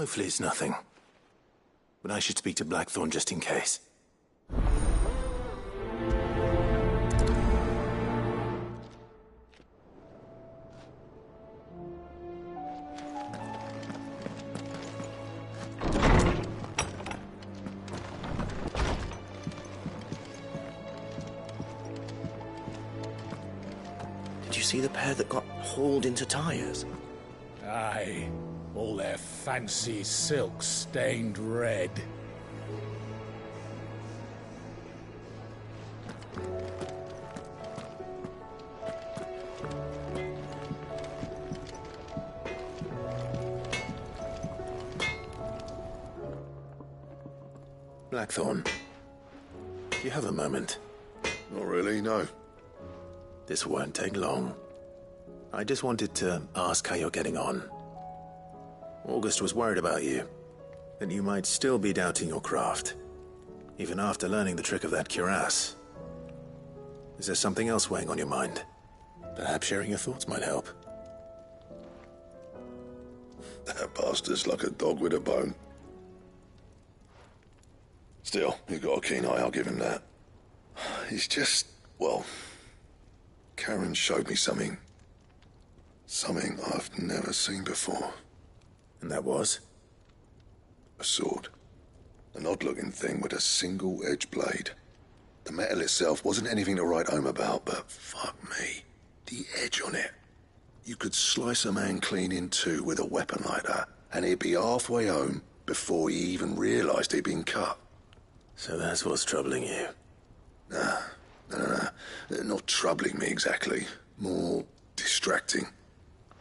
Hopefully it's nothing. But I should speak to Blackthorn just in case. Did you see the pair that got hauled into tyres? Aye. All their fancy silks stained red. Blackthorn, do you have a moment? Not really, no. This won't take long. I just wanted to ask how you're getting on. August was worried about you, that you might still be doubting your craft, even after learning the trick of that cuirass. Is there something else weighing on your mind? Perhaps sharing your thoughts might help. That bastard's like a dog with a bone. Still, you've got a keen eye, I'll give him that. He's just, well, Karen showed me something. Something I've never seen before. And that was? A sword. An odd-looking thing with a single-edged blade. The metal itself wasn't anything to write home about, but fuck me. The edge on it. You could slice a man clean in two with a weapon like that, and he'd be halfway home before he even realised he'd been cut. So that's what's troubling you? No. Not troubling me exactly. More distracting.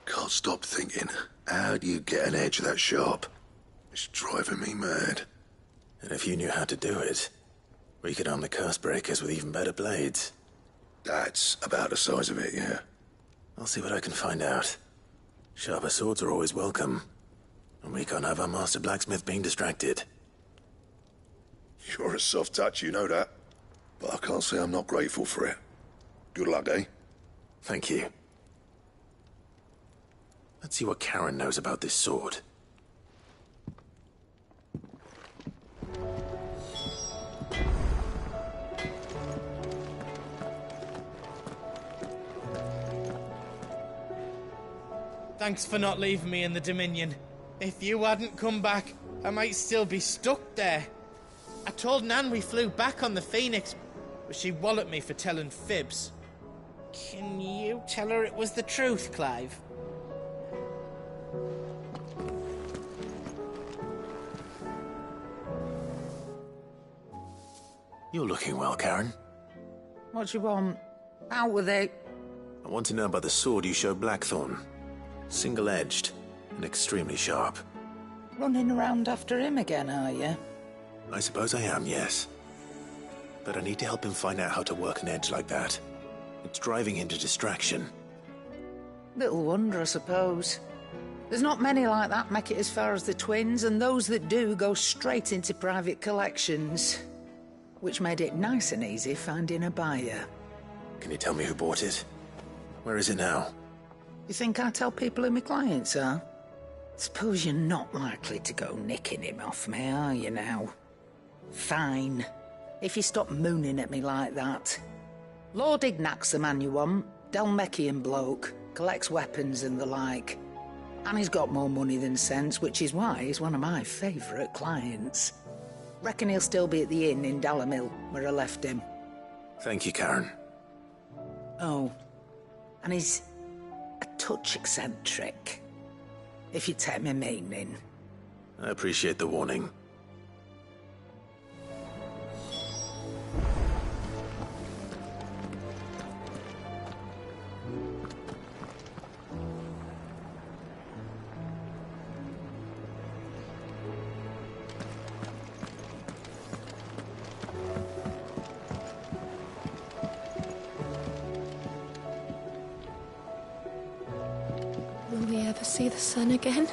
Can't stop thinking, how do you get an edge that sharp? It's driving me mad. And if you knew how to do it, we could arm the curse breakers with even better blades. That's about the size of it, yeah. I'll see what I can find out. Sharper swords are always welcome. And we can't have our master blacksmith being distracted. You're a soft touch, you know that. But I can't say I'm not grateful for it. Good luck, eh? Thank you. Let's see what Karen knows about this sword. Thanks for not leaving me in the Dominion. If you hadn't come back, I might still be stuck there. I told Nan we flew back on the Phoenix, but she walloped me for telling fibs. Can you tell her it was the truth, Clive? You're looking well, Karen. What do you want? Out with it. I want to know about the sword you showed Blackthorn. Single-edged and extremely sharp. Running around after him again, are you? I suppose I am, yes. But I need to help him find out how to work an edge like that. It's driving him to distraction. Little wonder, I suppose. There's not many like that make it as far as the twins, and those that do go straight into private collections. Which made it nice and easy finding a buyer. Can you tell me who bought it? Where is it now? You think I tell people who my clients are? Suppose you're not likely to go nicking him off me, are you now? Fine. If you stop mooning at me like that. Lord Ignac's the man you want. Dalmekian bloke. Collects weapons and the like. And he's got more money than sense, which is why he's one of my favourite clients. Reckon he'll still be at the inn in Dalamil, where I left him. Thank you, Karen. Oh, and he's a touch eccentric, if you take my meaning. I appreciate the warning. Will we ever see the sun again?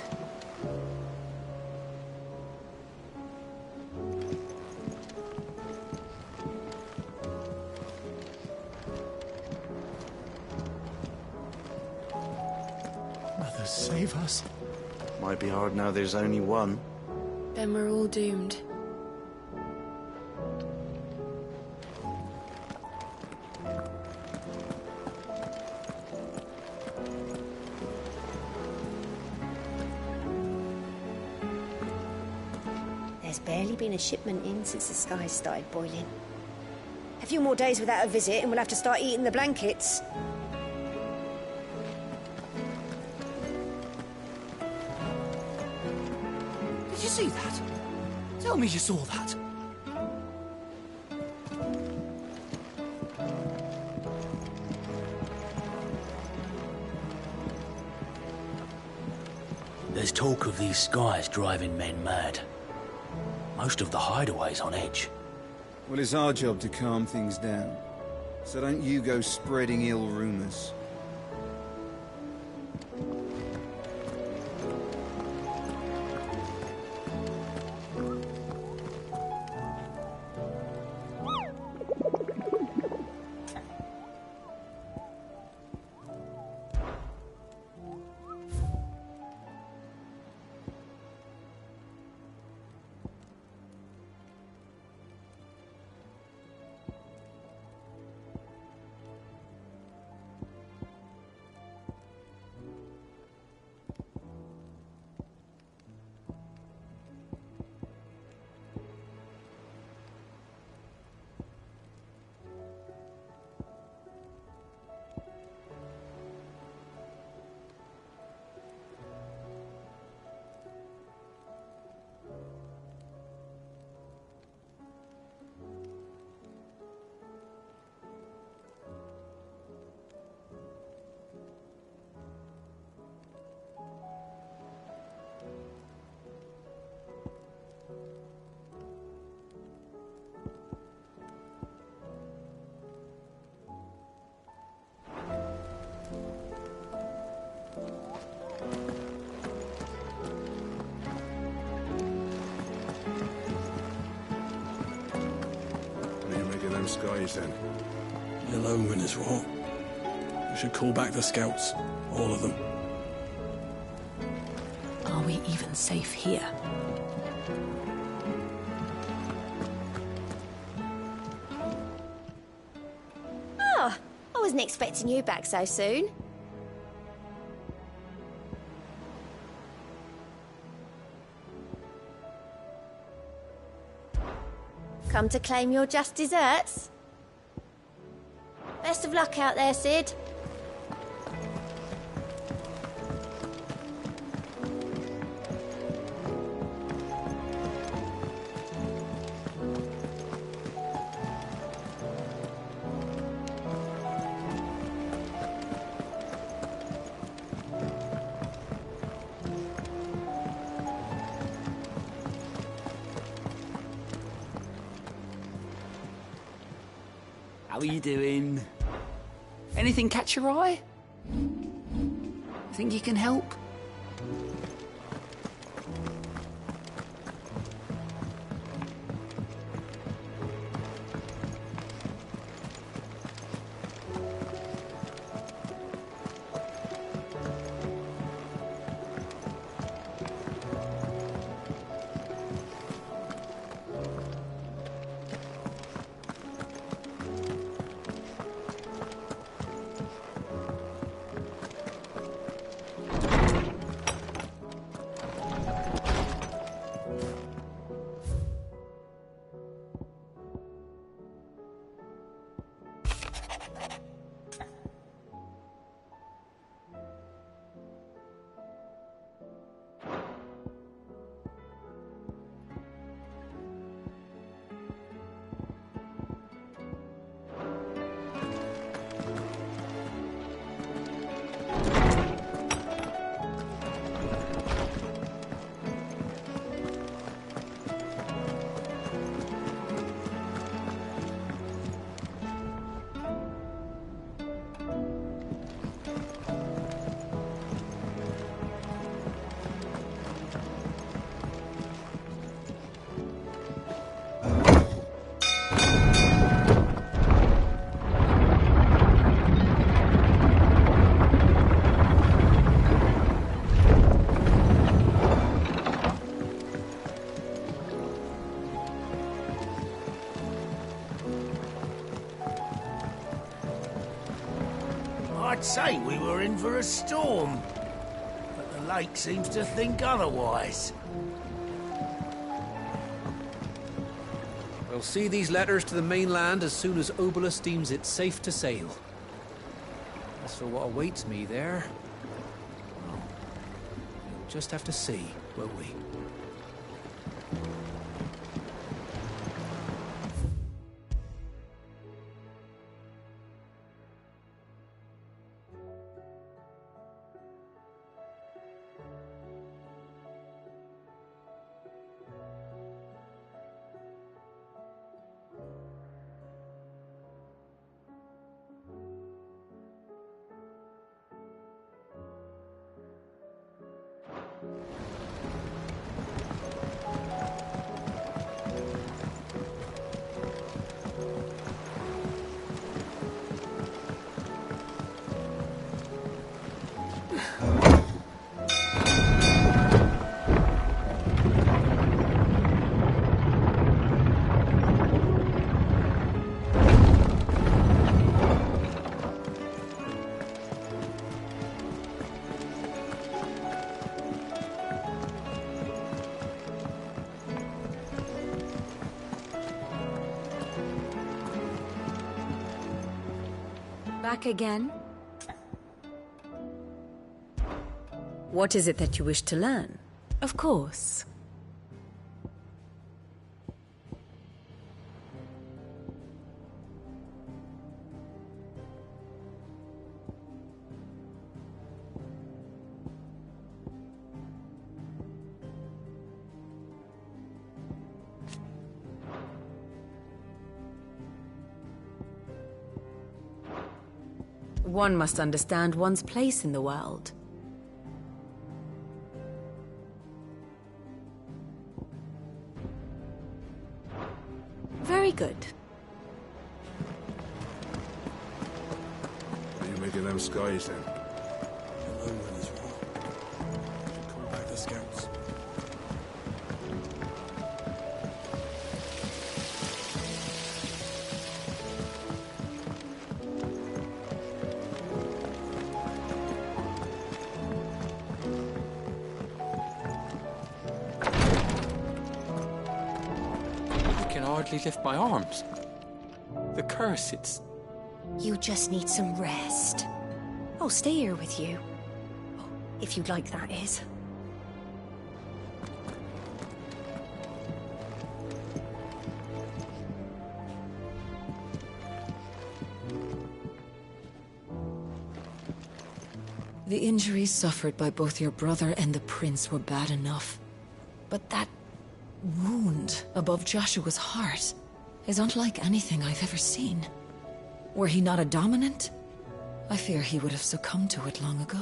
Mother, save us. Might be hard now there's only one. Then we're all doomed. There's barely been a shipment in since the skies started boiling. A few more days without a visit and we'll have to start eating the blankets. Did you see that? Tell me you saw that. There's talk of these skies driving men mad. Most of the hideaways on edge. Well, it's our job to calm things down. So don't you go spreading ill rumors. Skies then. The lone winners, what? We should call back the scouts. All of them. Are we even safe here? Oh, I wasn't expecting you back so soon. Come to claim your just desserts? Best of luck out there, Sid. How are you doing? Anything catch your eye? Think you can help? I'd say we were in for a storm. But the lake seems to think otherwise. We'll see these letters to the mainland as soon as Obolus deems it safe to sail. As for what awaits me there, well, we'll just have to see, won't we? Back again? What is it that you wish to learn? Of course. One must understand one's place in the world. Very good. What do you make of them skies, then? Alone when it's wrong. Should call back the scouts. Hardly lift my arms. The curse, it's... You just need some rest. I'll stay here with you. If you'd like, that is. The injuries suffered by both your brother and the prince were bad enough. But that wound above Joshua's heart is unlike anything I've ever seen. Were he not a dominant, I fear he would have succumbed to it long ago.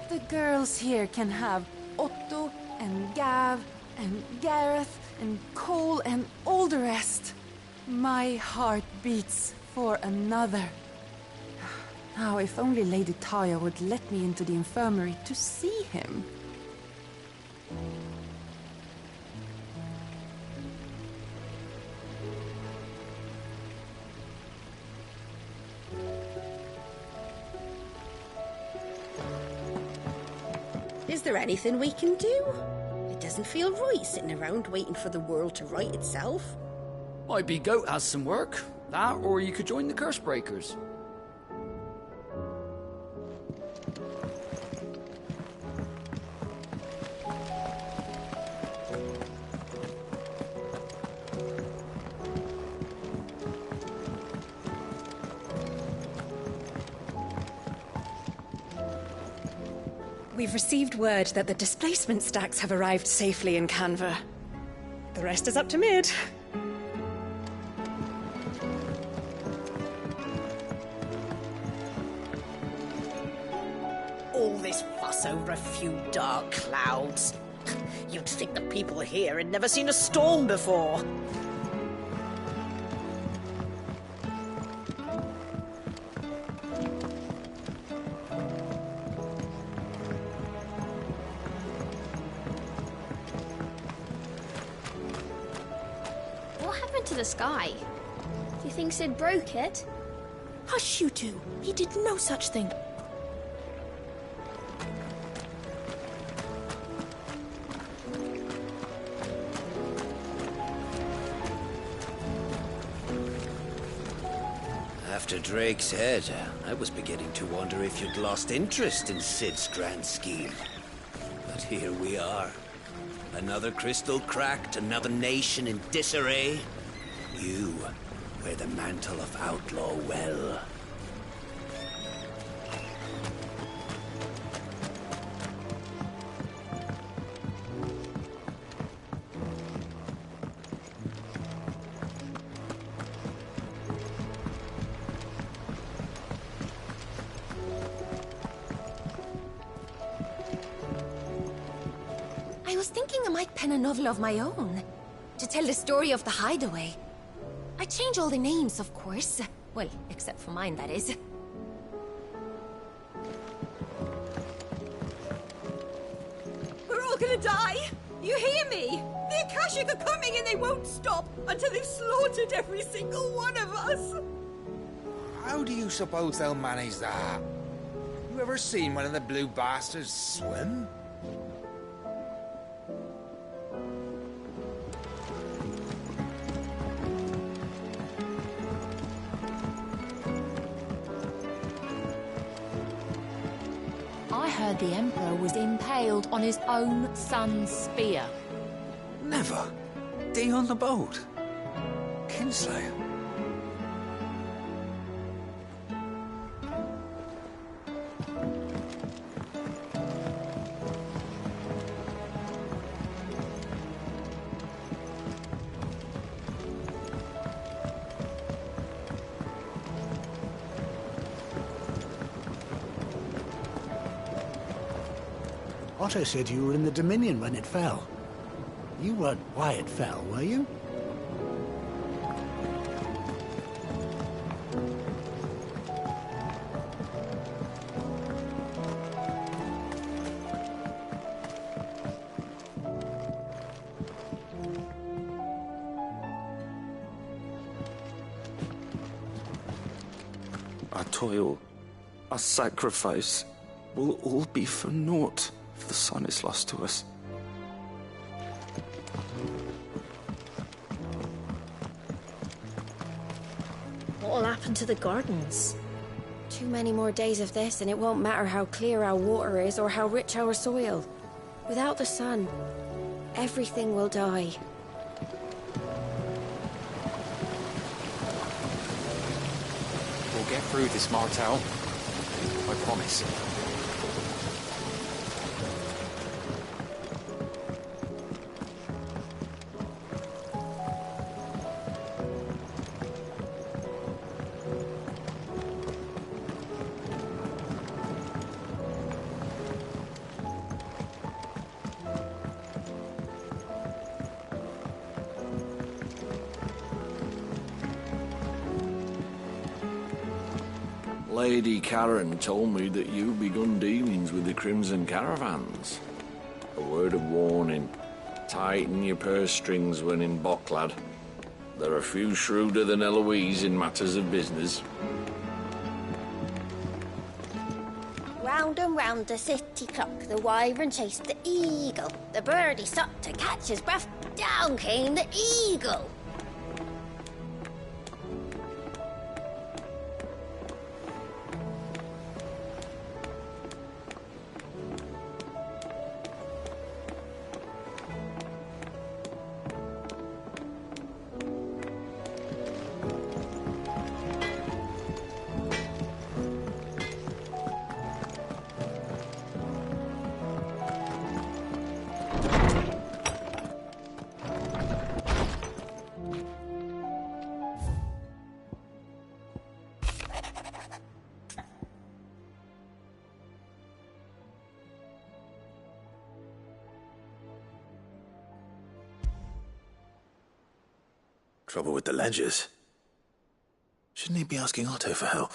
The girls here can have Otto and Gav and Gareth and Cole and all the rest. My heart beats for another. Now, if only Lady Taya would let me into the infirmary to see him. Is there anything we can do? It doesn't feel right sitting around waiting for the world to right itself. Might be Goat has some work. That, or you could join the Curse Breakers. We've received word that the displacement stacks have arrived safely in Canva. The rest is up to Mid. All this fuss over a few dark clouds. You'd think the people here had never seen a storm before. What happened to the sky? Do you think Sid broke it? Hush, you two. He did no such thing. After Drake's head, I was beginning to wonder if you'd lost interest in Sid's grand scheme. But here we are. Another crystal cracked, another nation in disarray. You wear the mantle of outlaw well. I was thinking I might pen a novel of my own, to tell the story of the hideaway. I change all the names, of course. Well, except for mine, that is. We're all gonna die! You hear me? The Akashic are coming and they won't stop until they've slaughtered every single one of us! How do you suppose they'll manage that? You ever seen one of the blue bastards swim? I heard the Emperor was impaled on his own son's spear. Never. Day on the boat. Kinslayer. Otto said you were in the Dominion when it fell. You weren't why it fell, were you? Our toil, our sacrifice, will all be for naught if the sun is lost to us. What'll happen to the gardens? Too many more days of this and it won't matter how clear our water is or how rich our soil. Without the sun, everything will die. We'll get through this, Martel. I promise. Lady Karen told me that you've begun dealings with the Crimson Caravans. A word of warning. Tighten your purse strings when in Bocklad. There are few shrewder than Eloise in matters of business. Well, Round and round the city clock, the wyvern chased the eagle. The birdie stopped to catch his breath. Down came the eagle. Trouble with the ledgers. Shouldn't he be asking Otto for help?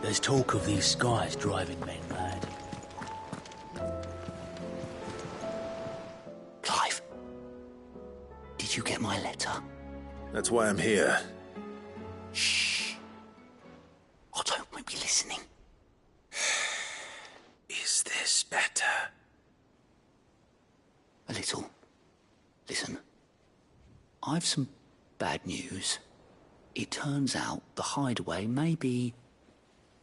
There's talk of these skies driving men mad. Clive, did you get my letter? That's why I'm here. Shh. Otto might be listening. Is this better? A little. Listen. I've some bad news. It turns out the hideaway may be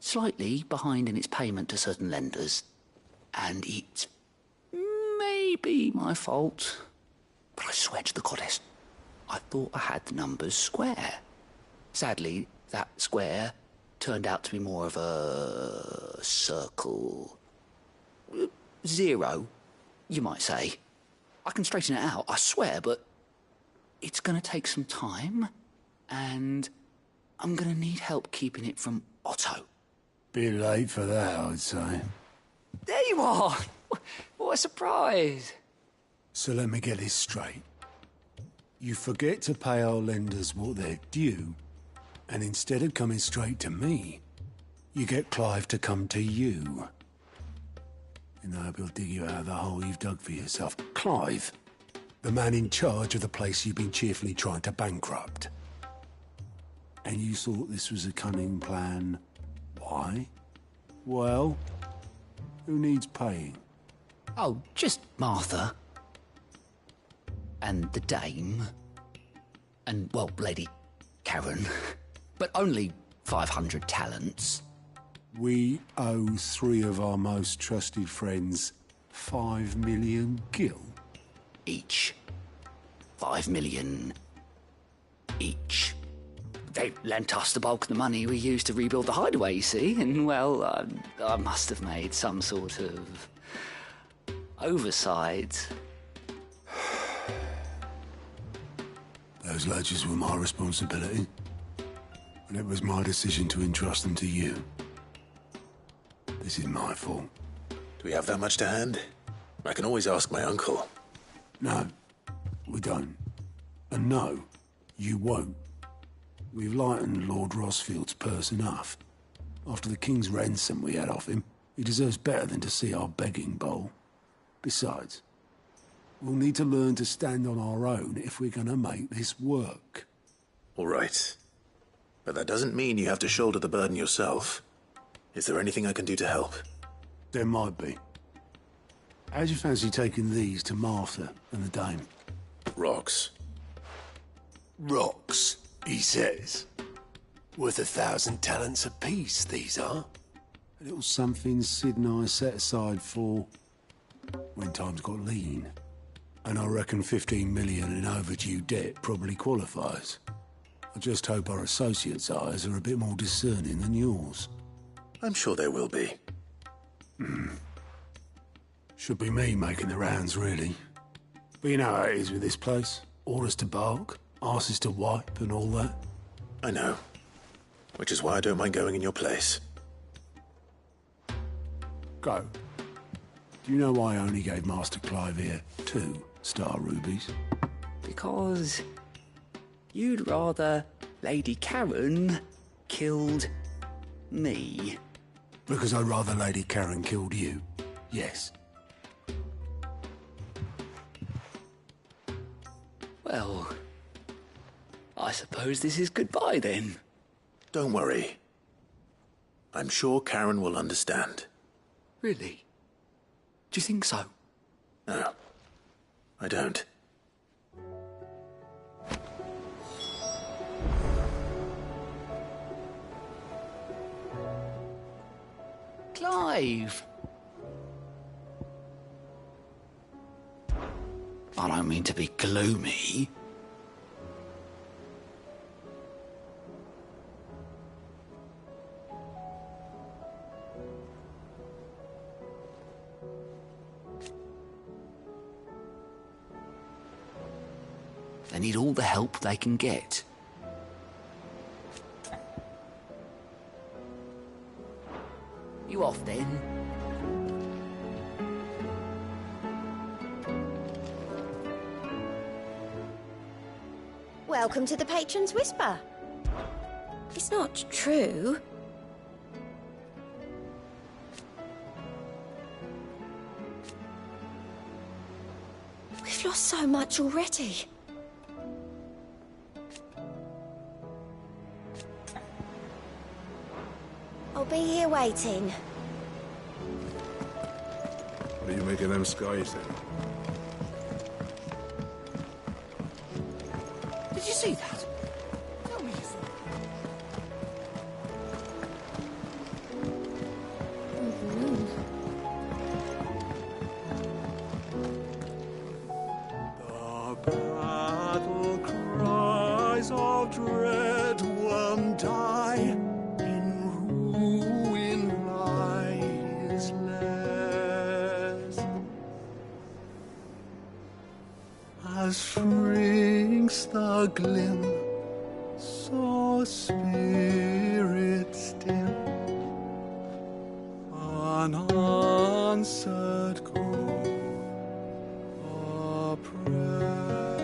slightly behind in its payment to certain lenders, and it may be my fault. But I swear to the goddess, I thought I had the numbers square. Sadly, that square turned out to be more of a circle. 0, you might say. I can straighten it out, I swear, but it's going to take some time, and I'm going to need help keeping it from Otto. Bit late for that, I'd say. There you are! What a surprise! So let me get this straight. You forget to pay our lenders what they're due, and instead of coming straight to me, you get Clive to come to you. And I hope he'll dig you out of the hole you've dug for yourself. Clive, the man in charge of the place you've been cheerfully trying to bankrupt. And you thought this was a cunning plan. Why? Well, who needs paying? Oh, just Martha. And the dame. And, well, Lady Karen. But only 500 talents. We owe 3 of our most trusted friends 5 million gil. Each. 5 million each. They lent us the bulk of the money we used to rebuild the hideaway, you see, and, well, I must have made some sort of oversight. Those ledgers were my responsibility, and it was my decision to entrust them to you. This is my fault. Do we have that much to hand? I can always ask my uncle. No, we don't. And no, you won't. We've lightened Lord Rosfield's purse enough. After the king's ransom we had off him, he deserves better than to see our begging bowl. Besides, we'll need to learn to stand on our own if we're gonna make this work. All right. But that doesn't mean you have to shoulder the burden yourself. Is there anything I can do to help? There might be. How'd you fancy taking these to Martha and the dame? Rocks. Rocks, he says. Worth 1,000 talents apiece, these are. A little something Sid and I set aside for when times got lean. And I reckon 15 million in overdue debt probably qualifies. I just hope our associates' eyes are a bit more discerning than yours. I'm sure there will be. Should be me making the rounds, really. But you know how it is with this place. Orders to bark, arses to wipe, and all that. I know. Which is why I don't mind going in your place. Go. Do you know why I only gave Master Clive here 2 star rubies? Because you'd rather Lady Karen killed me. Because I'd rather Lady Karen killed you. Yes. Well, I suppose this is goodbye then. Don't worry. I'm sure Karen will understand. Really? Do you think so? No, I don't. Clive! I don't mean to be gloomy. They need all the help they can get. You off then? Welcome to the Patron's Whisper. It's not true. We've lost so much already. I'll be here waiting. What are you making them skies then? Did you see that? Tell me you saw The battle cries of dread one die. As shrinks the glim, so spirit still, unanswered call, a prayers.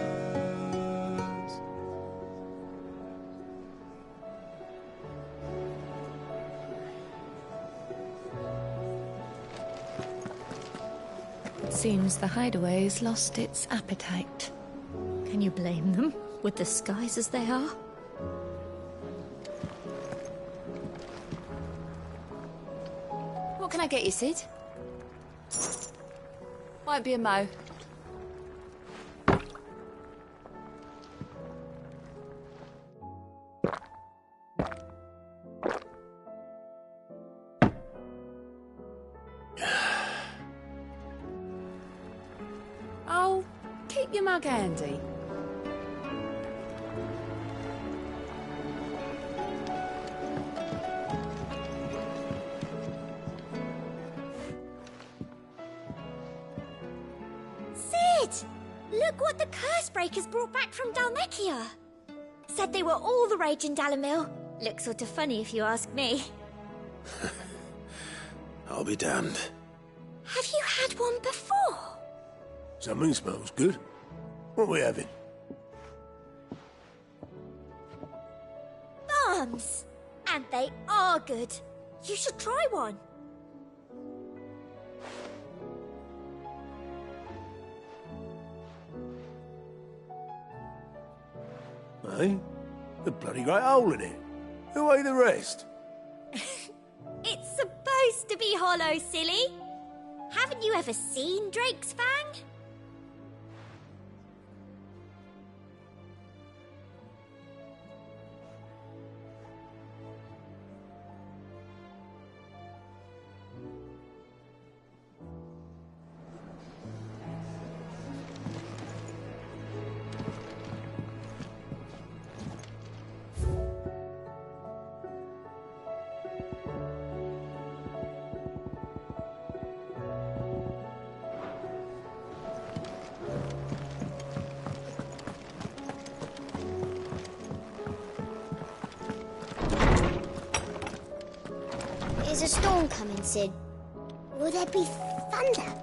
It seems the hideaway's lost its appetite. Can you blame them, with the skies as they are? What can I get you, Sid? Might be a mo. Oh, keep your mug handy. Look what the Cursebreakers brought back from Dalmekia. Said they were all the rage in Dalamil. Looks sort of funny if you ask me. I'll be damned. Have you had one before? Something smells good. What are we having? Bombs! And they are good. You should try one. Eh? The bloody great hole in it. Who ate the rest? It's supposed to be hollow, silly. Haven't you ever seen Drake's Fang? Is a storm coming, Sid? Will there be thunder?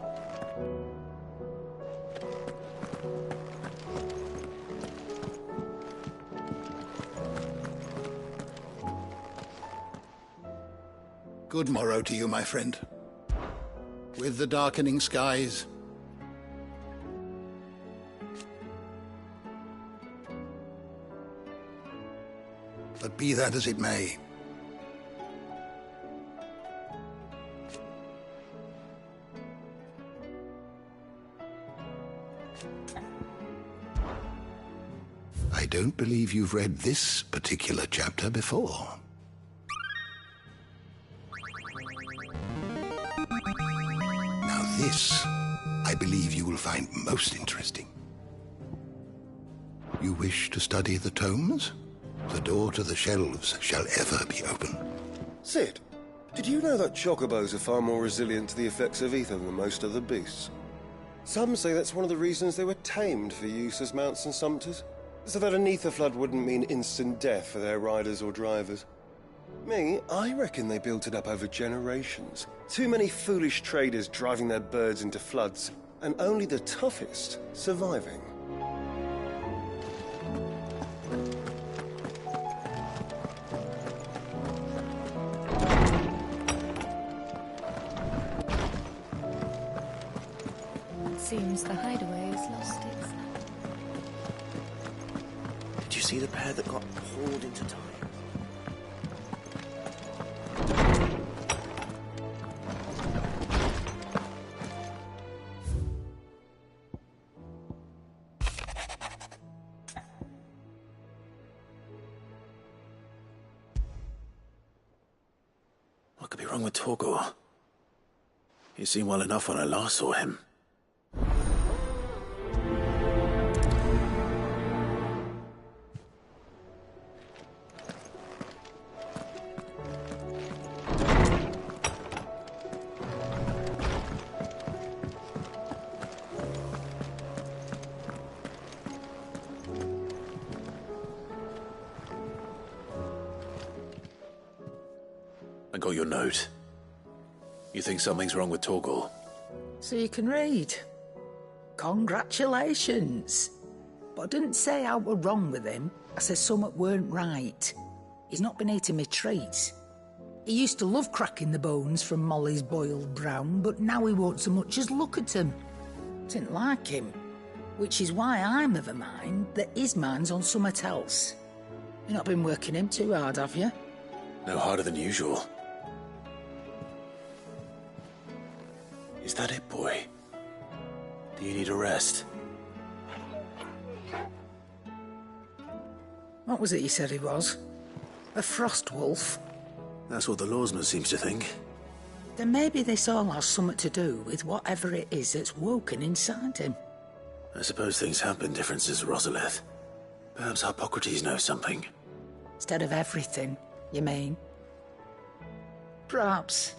Good morrow to you, my friend. With the darkening skies, but be that as it may, I don't believe you've read this particular chapter before. Now this, I believe you will find most interesting. You wish to study the tomes? The door to the shelves shall ever be open. Sid, did you know that chocobos are far more resilient to the effects of ether than most other beasts? Some say that's one of the reasons they were tamed for use as mounts and sumpters, so that an ether flood wouldn't mean instant death for their riders or drivers. Me, I reckon they built it up over generations. Too many foolish traders driving their birds into floods, and only the toughest surviving. It seems the hideaway has lost its... Did you see the pair that got hauled into time? What could be wrong with Torgor? He seemed well enough when I last saw him. I got your note. You think something's wrong with Torgor? So you can read. Congratulations. But I didn't say I were wrong with him. I said something weren't right. He's not been eating me treats. He used to love cracking the bones from Molly's boiled brown, but now he won't so much as look at them. Didn't like him. Which is why I'm of a mind that his mind's on something else. You've not been working him too hard, have you? No harder than usual. Is that it, boy? Do you need a rest? What was it you said he was? A frost wolf? That's what the lawsman seems to think. Then maybe this all has something to do with whatever it is that's woken inside him. I suppose things have been different since Rosalith. Perhaps Hippocrates knows something. Instead of everything, you mean? Perhaps.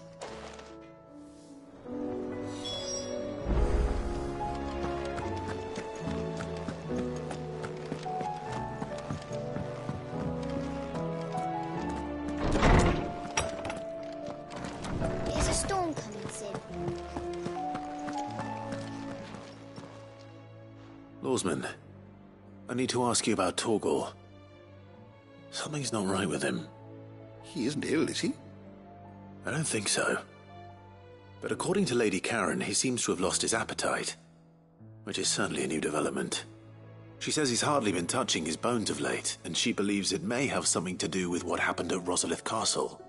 Is a storm coming, Sid? Lawsman, I need to ask you about Torgor. Something's not right with him. He isn't ill, is he? I don't think so. But according to Lady Karen, he seems to have lost his appetite, which is certainly a new development. She says he's hardly been touching his bones of late, and she believes it may have something to do with what happened at Rosalith Castle.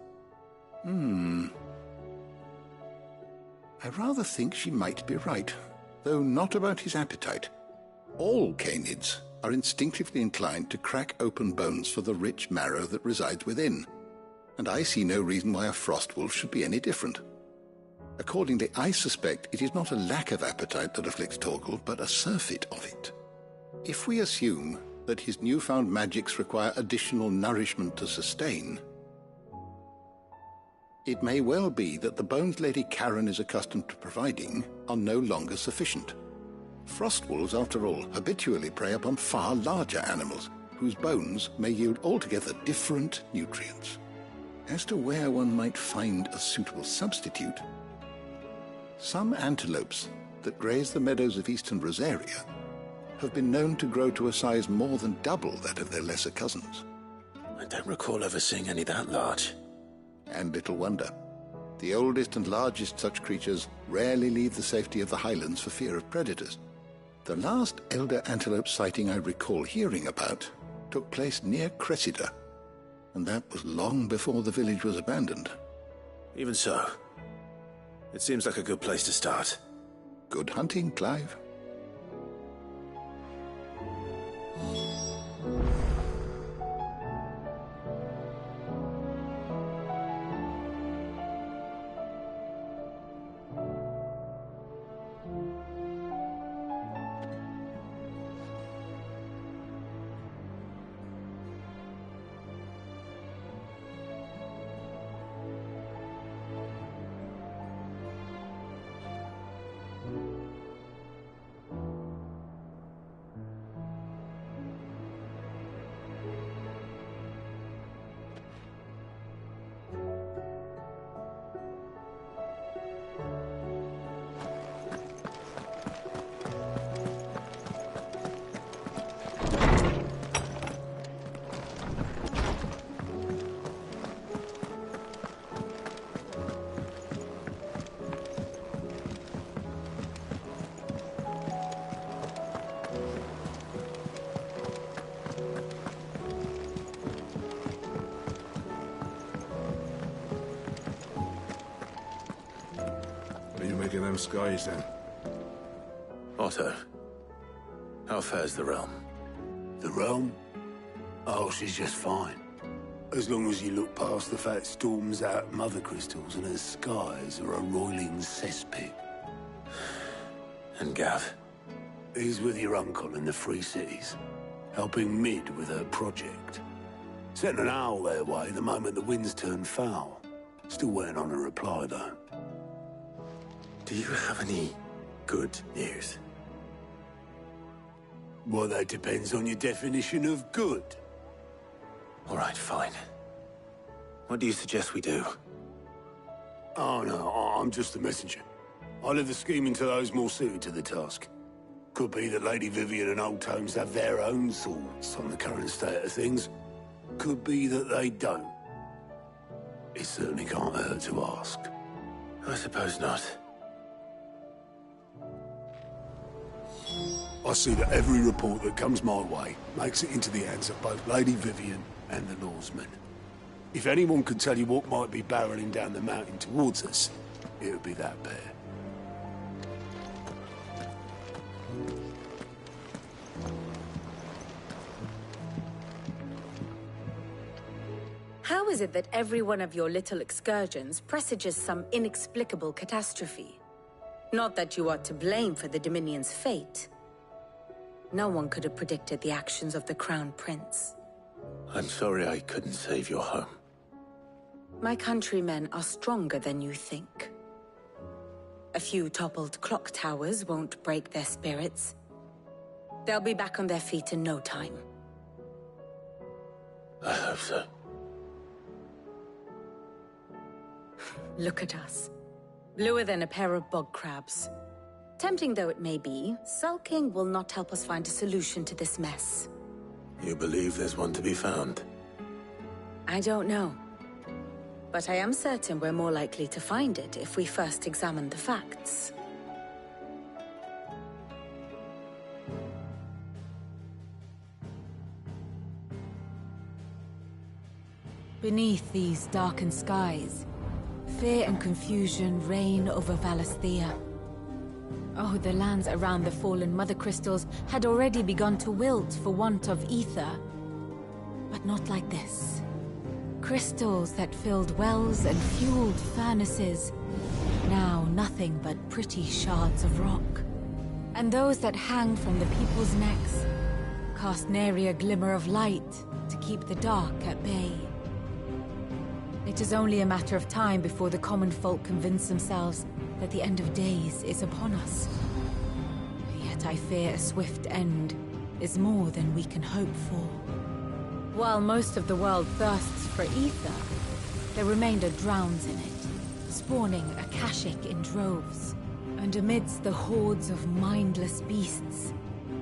I rather think she might be right, though not about his appetite. All canids are instinctively inclined to crack open bones for the rich marrow that resides within, and I see no reason why a frost wolf should be any different. Accordingly, I suspect it is not a lack of appetite that afflicts Torgor, but a surfeit of it. If we assume that his newfound magics require additional nourishment to sustain, it may well be that the bones Lady Karen is accustomed to providing are no longer sufficient. Frost wolves, after all, habitually prey upon far larger animals, whose bones may yield altogether different nutrients. As to where one might find a suitable substitute, some antelopes that graze the meadows of eastern Rosaria have been known to grow to a size more than double that of their lesser cousins. I don't recall ever seeing any that large. And little wonder. The oldest and largest such creatures rarely leave the safety of the highlands for fear of predators. The last elder antelope sighting I recall hearing about took place near Cressida, and that was long before the village was abandoned. Even so, it seems like a good place to start. Good hunting, Clive. Making them skies then. Otto, how fares the realm? The realm? Oh, she's just fine. As long as you look past the fat storms out mother crystals and her skies are a roiling cesspit. And Gav? He's with your uncle in the Free Cities, helping Mid with her project. Sent an owl their way the moment the winds turned foul. Still waiting on a reply, though. Do you have any good news? Well, that depends on your definition of good. All right, fine. What do you suggest we do? Oh, no, I'm just a messenger. I leave the scheming to those more suited to the task. Could be that Lady Vivian and Old Tomes have their own thoughts on the current state of things. Could be that they don't. It certainly can't hurt to ask. I suppose not. I see that every report that comes my way makes it into the hands of both Lady Vivian and the Lawsmen. If anyone could tell you what might be barreling down the mountain towards us, it would be that pair. How is it that every one of your little excursions presages some inexplicable catastrophe? Not that you are to blame for the Dominion's fate. No one could have predicted the actions of the Crown Prince. I'm sorry I couldn't save your home. My countrymen are stronger than you think. A few toppled clock towers won't break their spirits. They'll be back on their feet in no time. I hope so. Look at us. Bluer than a pair of bog crabs. Tempting though it may be, sulking will not help us find a solution to this mess. You believe there's one to be found? I don't know. But I am certain we're more likely to find it if we first examine the facts. Beneath these darkened skies, fear and confusion reign over Valisthea. Oh, the lands around the fallen Mother Crystals had already begun to wilt for want of ether. But not like this. Crystals that filled wells and fueled furnaces. Now nothing but pretty shards of rock. And those that hang from the people's necks cast nary a glimmer of light to keep the dark at bay. It is only a matter of time before the common folk convince themselves that the end of days is upon us. Yet I fear a swift end is more than we can hope for. While most of the world thirsts for ether, The remainder drowns in it, spawning Akashic in droves. And amidst the hordes of mindless beasts,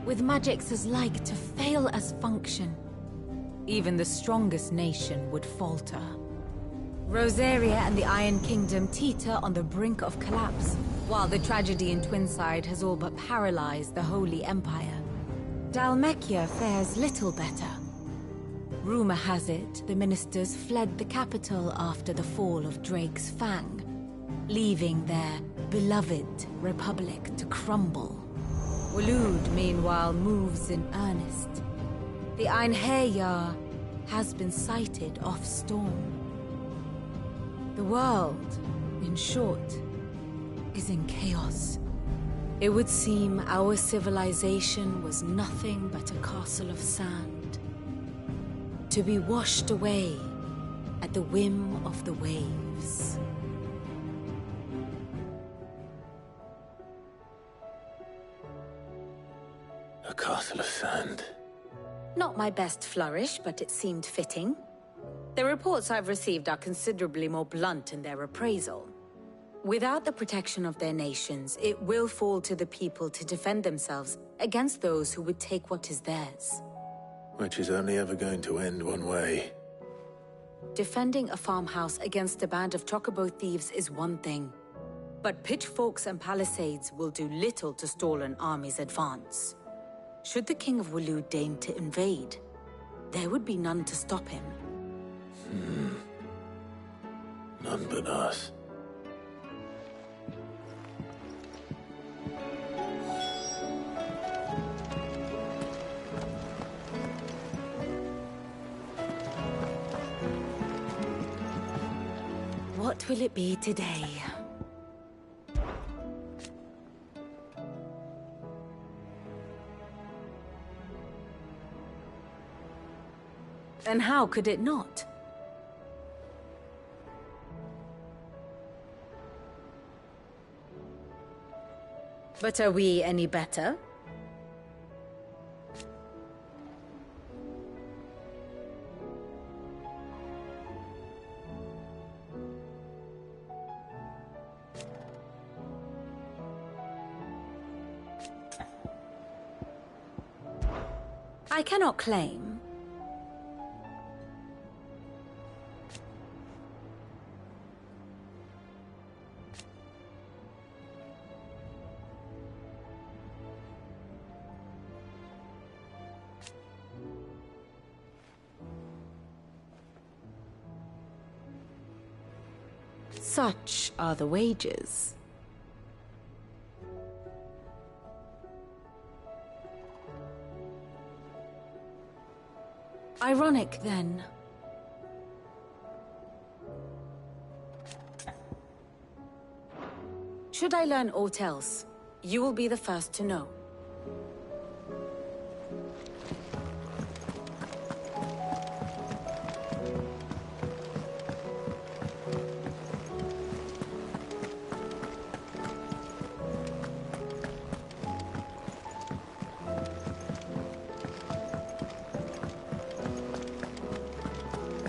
with magics as like to fail as function, even the strongest nation would falter. Rosaria and the Iron Kingdom teeter on the brink of collapse, while the tragedy in Twinside has all but paralyzed the Holy Empire. Dalmekia fares little better. Rumor has it the ministers fled the capital after the fall of Drake's Fang, leaving their beloved republic to crumble. Waloed, meanwhile, moves in earnest. The Einherjar has been sighted off Storm. The world, in short, is in chaos. It would seem our civilization was nothing but a castle of sand, to be washed away at the whim of the waves. A castle of sand. Not my best flourish, but it seemed fitting. The reports I've received are considerably more blunt in their appraisal. Without the protection of their nations, it will fall to the people to defend themselves against those who would take what is theirs. Which is only ever going to end one way. Defending a farmhouse against a band of chocobo thieves is one thing, but pitchforks and palisades will do little to stall an army's advance. Should the King of Waloed deign to invade, there would be none to stop him. None but us. What will it be today? And how could it not? But are we any better? I cannot claim. Such are the wages. Ironic, then. Should I learn aught else, you will be the first to know.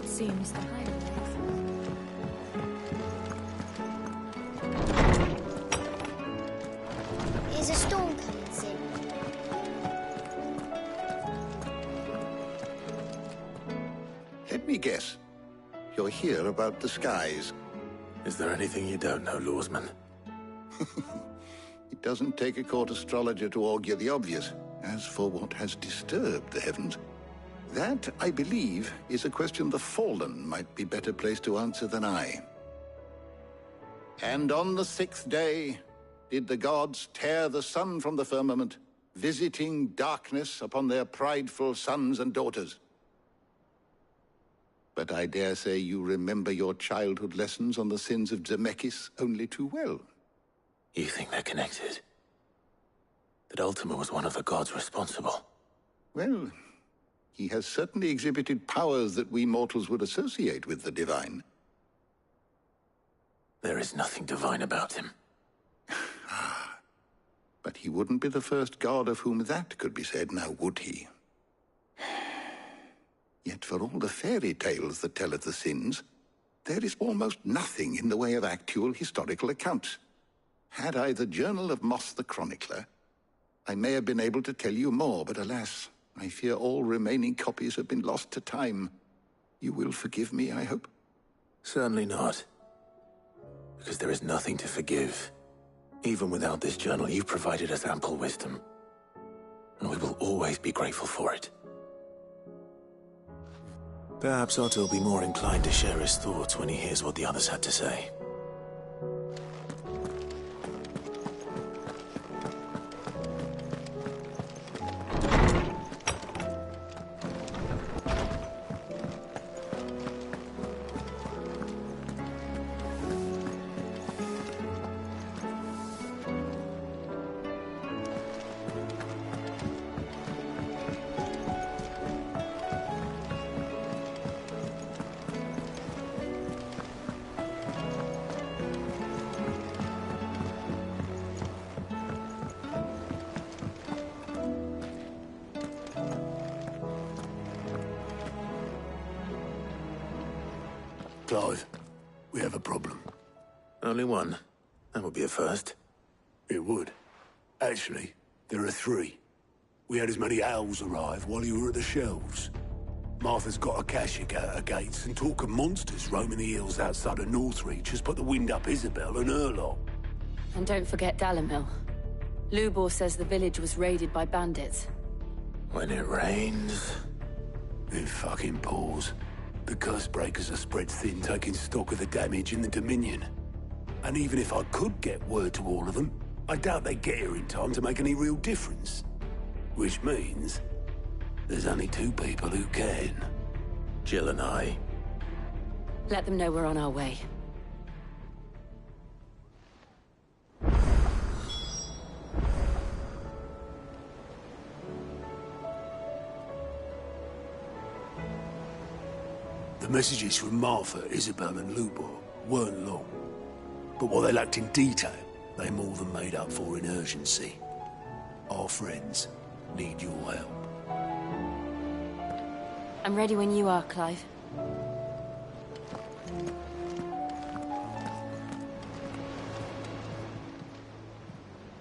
Seems the Is a storm coming soon? Let me guess. You're here about the skies. Is there anything you don't know, Lawsman? It doesn't take a court astrologer to augur the obvious. As for what has disturbed the heavens, that, I believe, is a question the Fallen might be better placed to answer than I. And on the 6th day did the gods tear the sun from the firmament, visiting darkness upon their prideful sons and daughters. But I dare say you remember your childhood lessons on the sins of Zemeckis only too well. You think they're connected? That Ultima was one of the gods responsible? Well, he has certainly exhibited powers that we mortals would associate with the divine. There is nothing divine about him. But he wouldn't be the first god of whom that could be said, now would he? Yet for all the fairy tales that tell of the sins, there is almost nothing in the way of actual historical accounts. Had I the Journal of Moss the Chronicler, I may have been able to tell you more, but alas, I fear all remaining copies have been lost to time. You will forgive me, I hope? Certainly not. Because there is nothing to forgive. Even without this journal, you provided us ample wisdom. And we will always be grateful for it. Perhaps Otto will be more inclined to share his thoughts when he hears what the others had to say. Clive, we have a problem. Only one. That would be a first. It would. Actually, there are three. We had as many owls arrive while you were at the shelves. Martha's got a Kashik out her gates, and talk of monsters roaming the hills outside of Northreach has put the wind up Isabel and her lot. And don't forget Dalimil. Lubor says the village was raided by bandits. When it rains... It fucking pours. The curse breakers are spread thin, taking stock of the damage in the Dominion. And even if I could get word to all of them, I doubt they'd get here in time to make any real difference. Which means there's only two people who can. Jill and I. Let them know we're on our way. The messages from Martha, Isabel and Lubor weren't long. But what they lacked in detail, they more than made up for in urgency. Our friends need your help. I'm ready when you are, Clive.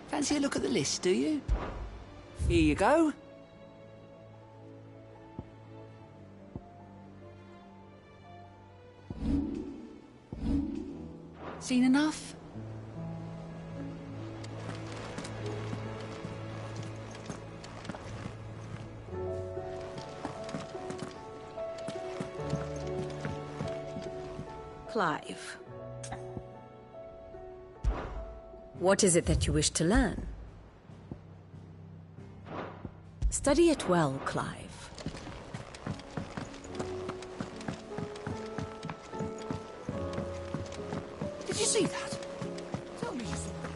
Fancy a look at the list, do you? Here you go. Seen enough? Clive. What is it that you wish to learn? Study it well, Clive. Did you see that? Tell me you saw that.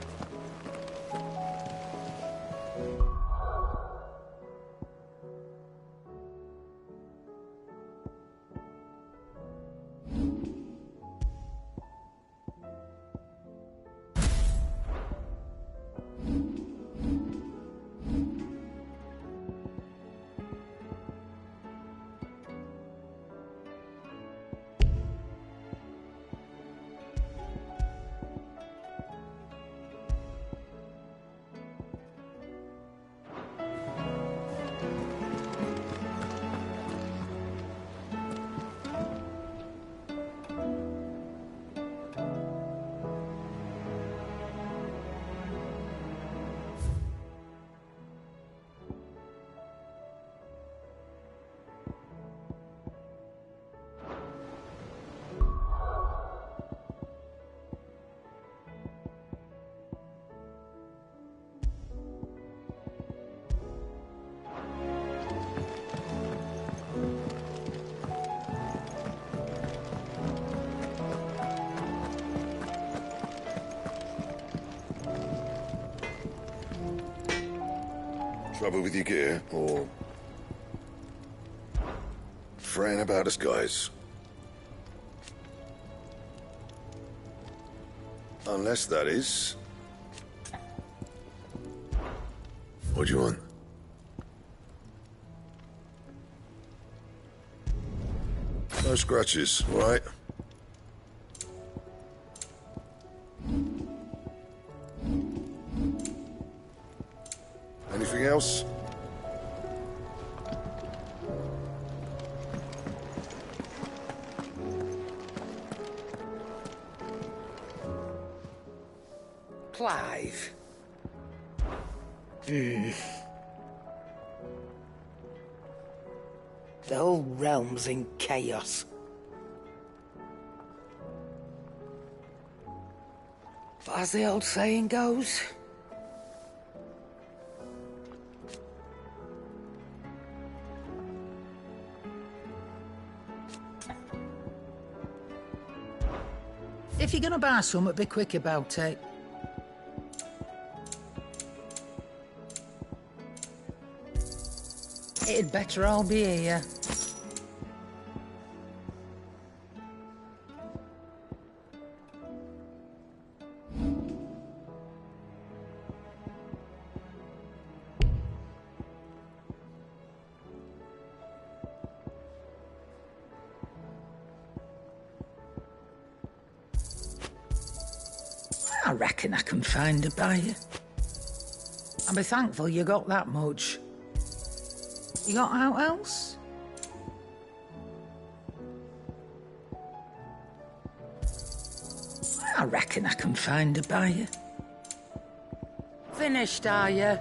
Trouble with your gear, or fraying about us, guys? Unless that is... What do you want? No scratches, all right? else? Clive. The whole realm's in chaos. But as the old saying goes, if you're gonna buy something, be quick about it. It'd better all be here. I reckon I can find a buyer. I'll be thankful you got that much. You got out else? I reckon I can find a buyer. Finished, are you?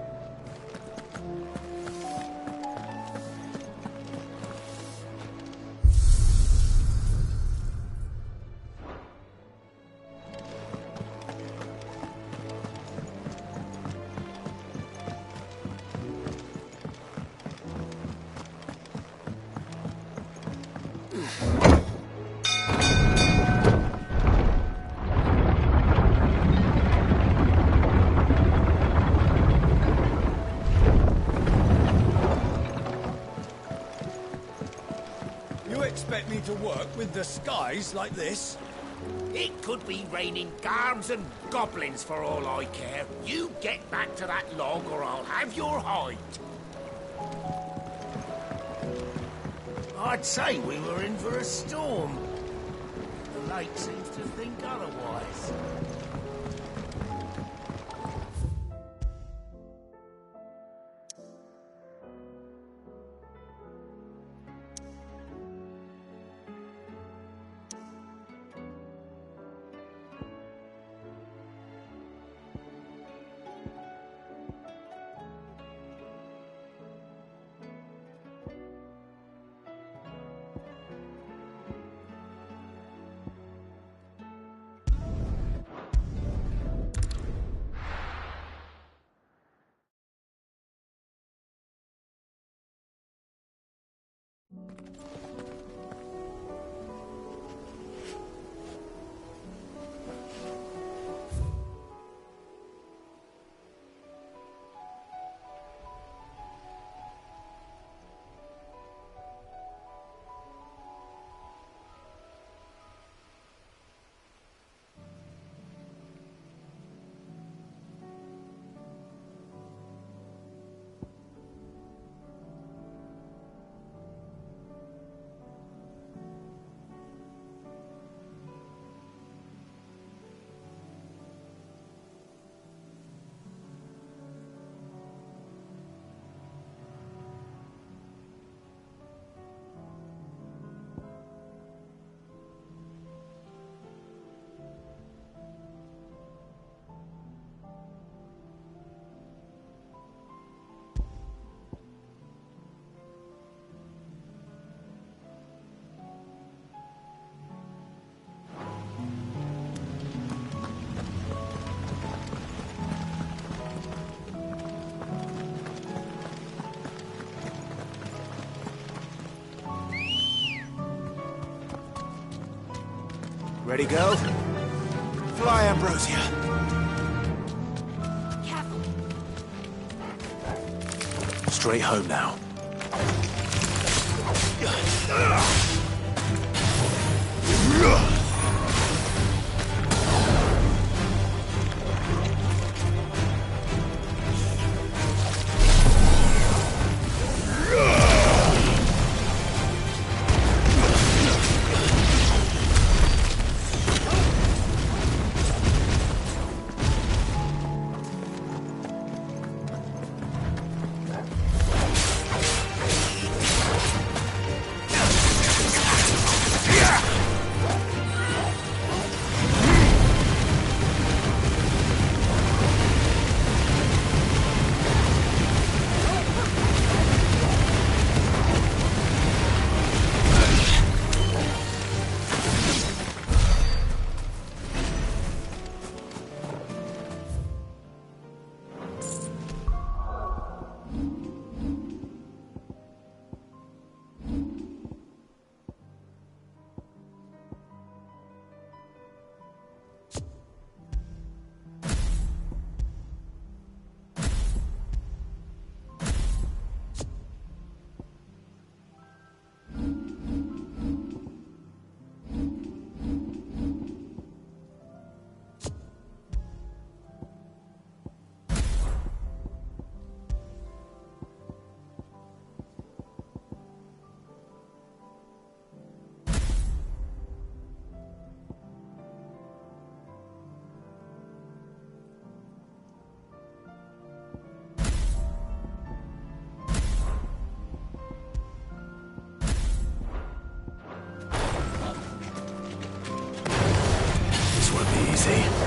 Expect me to work with the skies like this? It could be raining garbs and goblins for all I care. You get back to that log or I'll have your hide. I'd say we were in for a storm. The lake seems to think otherwise. Ready, go? Fly, Ambrosia. Careful. Straight home now. easy.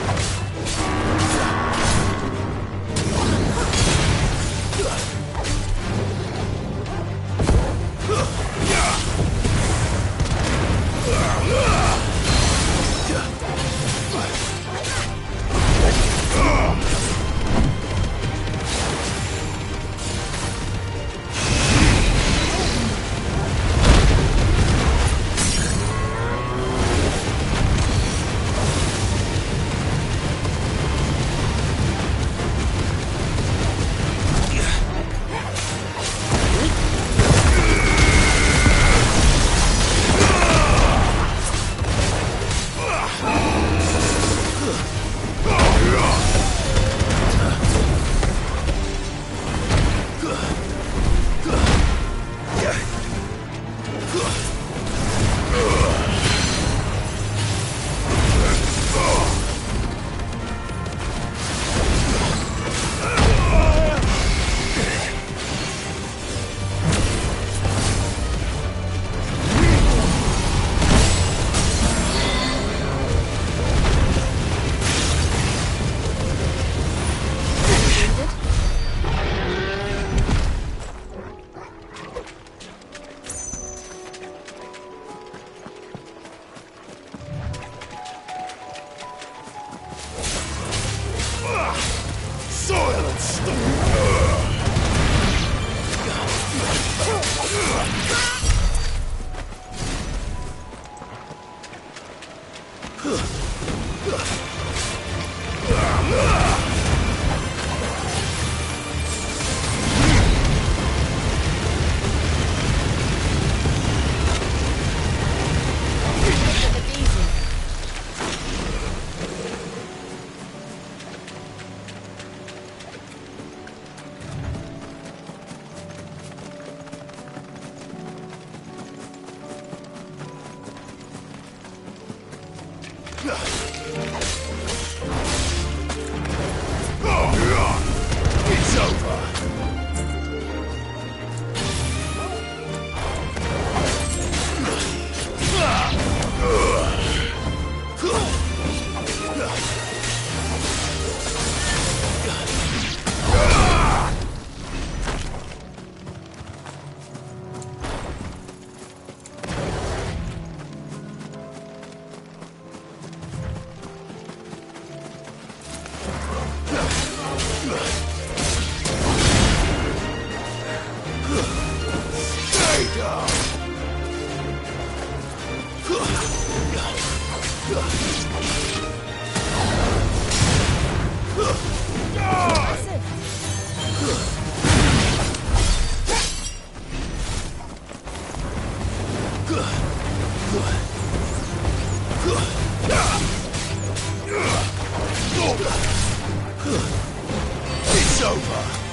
It's over. It's over.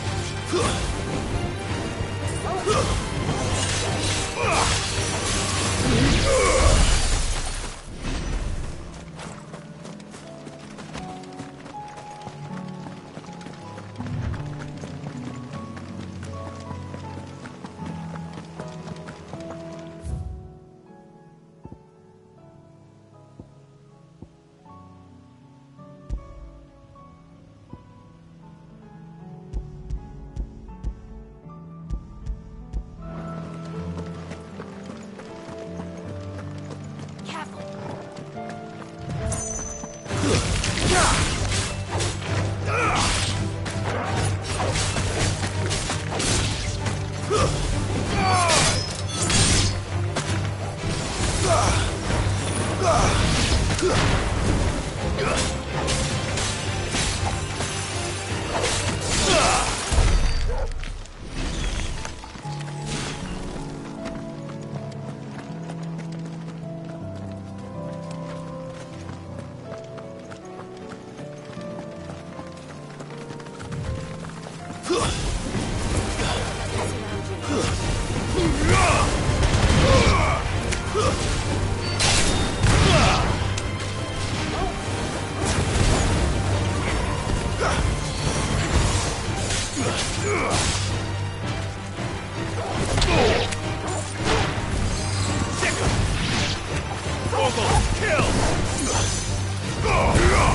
Kill!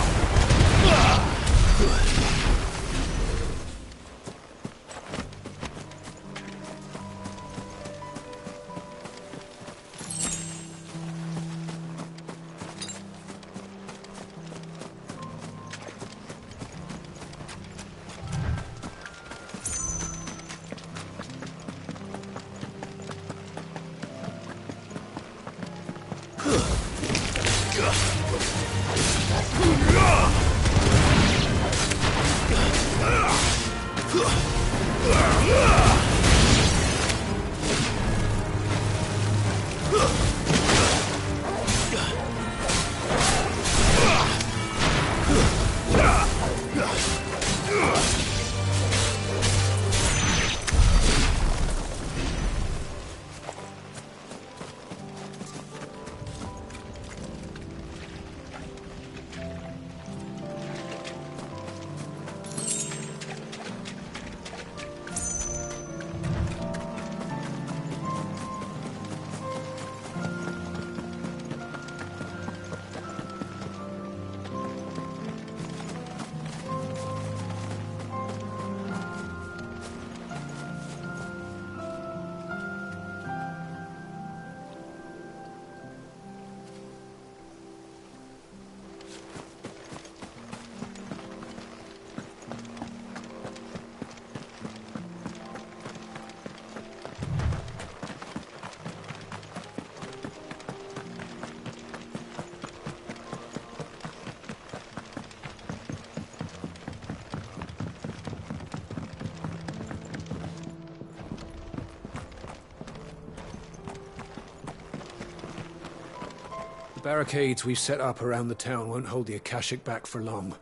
The barricades we've set up around the town won't hold the Akashic back for long.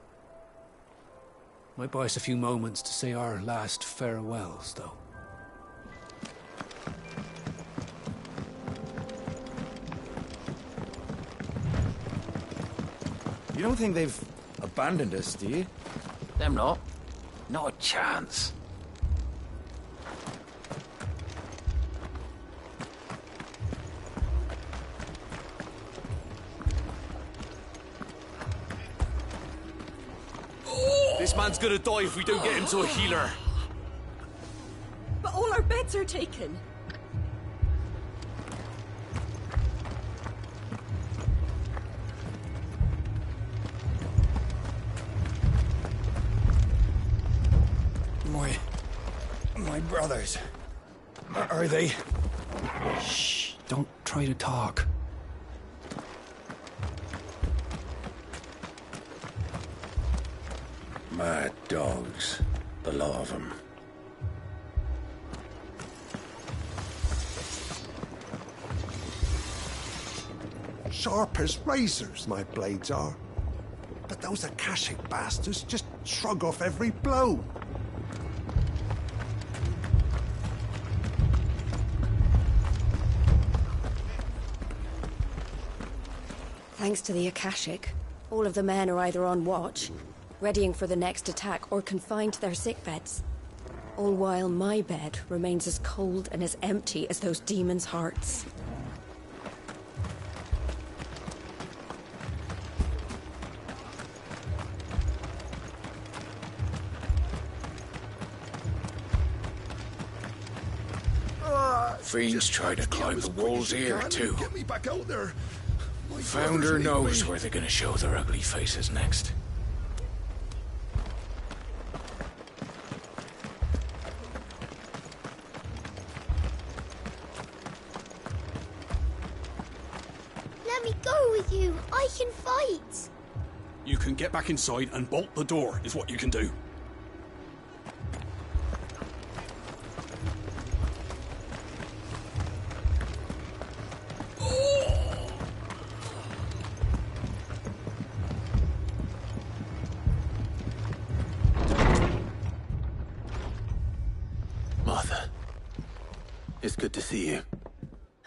Might buy us a few moments to say our last farewells, though. You don't think they've abandoned us, do you? Them not. Not a chance. This man's gonna die if we don't get him to a healer. But all our beds are taken. My brothers. Are they? Shh, don't try to talk. Mad dogs. The lot of them. Sharp as razors, my blades are. But those Akashic bastards just shrug off every blow. Thanks to the Akashic, all of the men are either on watch, readying for the next attack, or confined to their sickbeds. All while my bed remains as cold and as empty as those demons' hearts. Fiends try to climb the walls here, too. Get me back out there. Founder knows where they're gonna show their ugly faces next. Let me go with you. I can fight. You can get back inside and bolt the door, is what you can do. Martha, it's good to see you.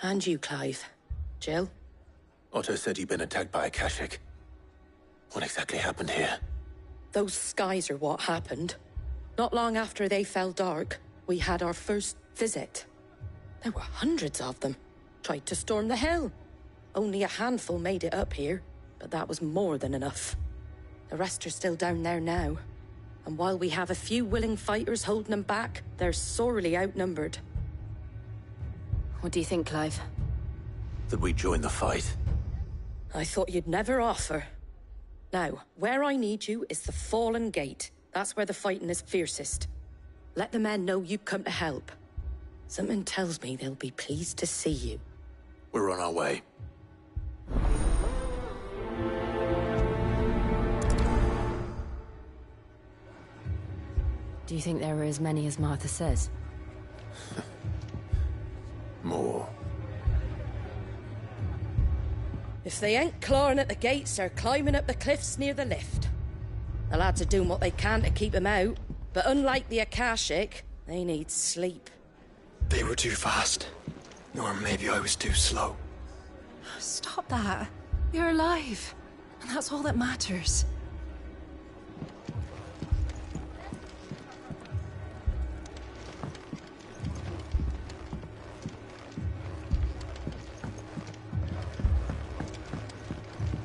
And you, Clive. Jill? Otto said you'd been attacked by Akashic. What exactly happened here? Those skies are what happened. Not long after they fell dark, we had our first visit. There were hundreds of them. Tried to storm the hill. Only a handful made it up here, but that was more than enough. The rest are still down there now. And while we have a few willing fighters holding them back, they're sorely outnumbered. What do you think, Clive? That we join the fight. I thought you'd never offer. Now, where I need you is the Fallen Gate. That's where the fighting is fiercest. Let the men know you've come to help. Something tells me they'll be pleased to see you. We're on our way. Do you think there were as many as Martha says? More. If they ain't clawing at the gates, they're climbing up the cliffs near the lift. The lads are doing what they can to keep them out, but unlike the Akashic, they need sleep. They were too fast. Or maybe I was too slow. Stop that. You're alive. And that's all that matters.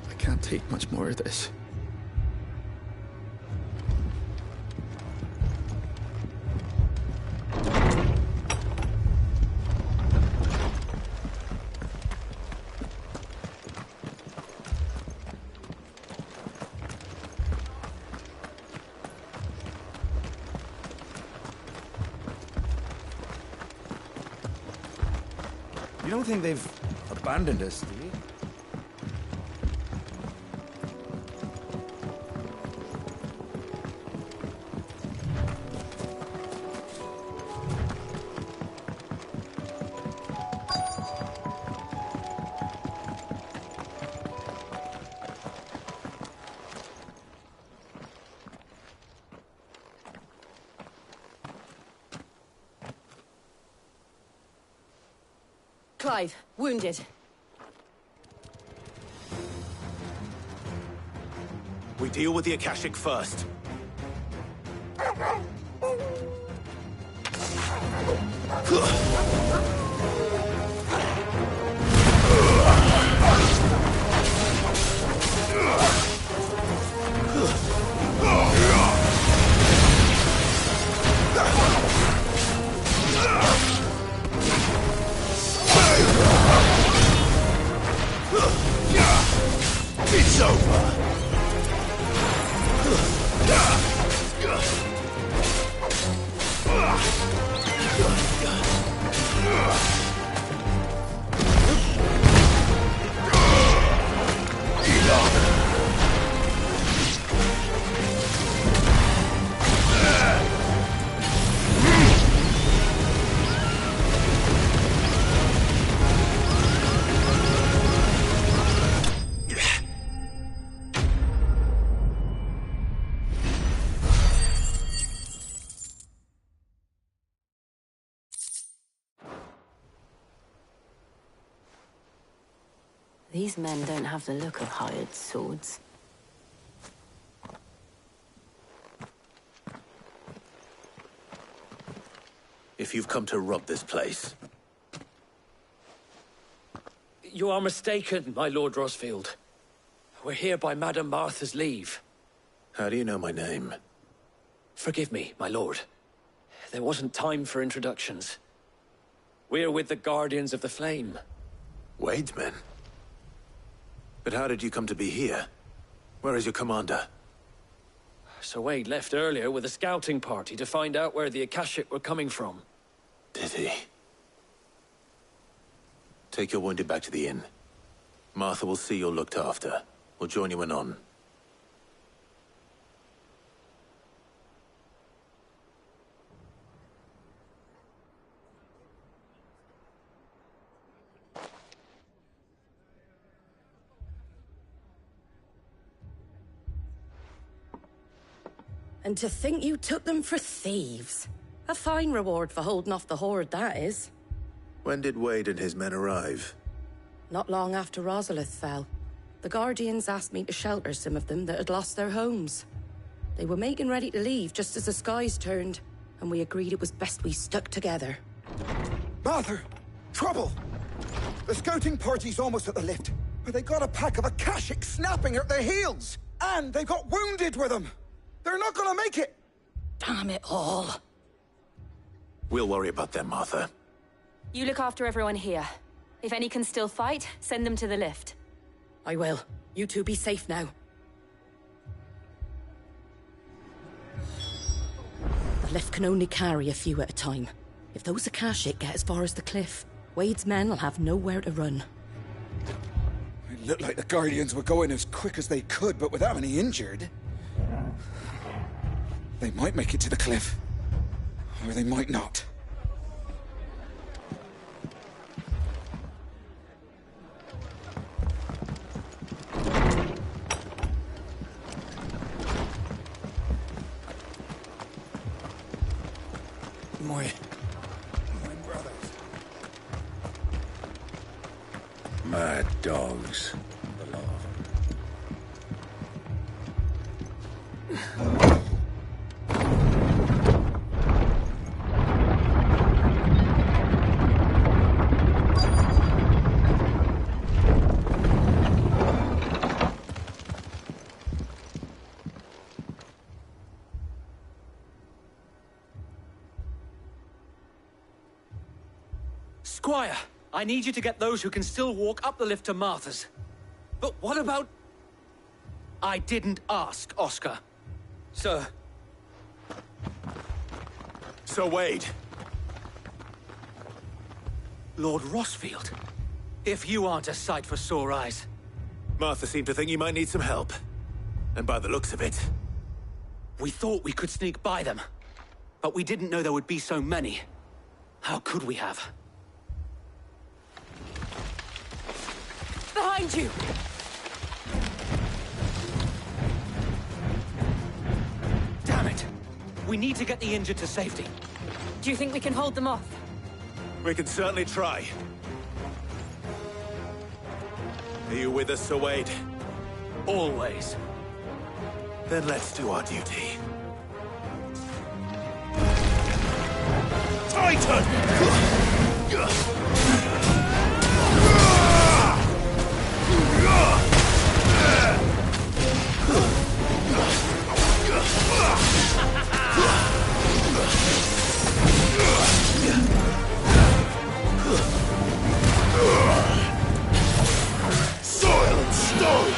I can't take much more of this. You don't think they've abandoned us, do you? Clive, wounded. We deal with the Akashic first. It's over! These men don't have the look of hired swords. If you've come to rob this place. You are mistaken, my Lord Rosfield. We're here by Madame Martha's leave. How do you know my name? Forgive me, my lord. There wasn't time for introductions. We're with the Guardians of the Flame. Wade's men? But how did you come to be here? Where is your commander? Sir Wade left earlier with a scouting party to find out where the Akashic were coming from. Did he? Take your wounded back to the inn. Martha will see you're looked after. We'll join you anon. And to think you took them for thieves. A fine reward for holding off the horde, that is. When did Wade and his men arrive? Not long after Rosalith fell. The Guardians asked me to shelter some of them that had lost their homes. They were making ready to leave just as the skies turned, and we agreed it was best we stuck together. Martha! Trouble! The scouting party's almost at the lift, but they got a pack of Akashic snapping at their heels! And they've got wounded with them! They're not gonna make it! Damn it all. We'll worry about them, Martha. You look after everyone here. If any can still fight, send them to the lift. I will. You two be safe now. The lift can only carry a few at a time. If those Akashic get as far as the cliff, Wade's men will have nowhere to run. It looked like the Guardians were going as quick as they could, but without any injured. They might make it to the cliff. Or they might not. My brothers. Mad dogs. The lot of them. Squire, I need you to get those who can still walk up the lift to Martha's. But what about... I didn't ask, Oscar. Sir. Sir Wade. Lord Rosfield. If you aren't a sight for sore eyes. Martha seemed to think you might need some help. And by the looks of it... We thought we could sneak by them. But we didn't know there would be so many. How could we have? Behind you! Damn it! We need to get the injured to safety. Do you think we can hold them off? We can certainly try. you with us, Sir Wade? Always. Then let's do our duty. Titan! Soil and stone!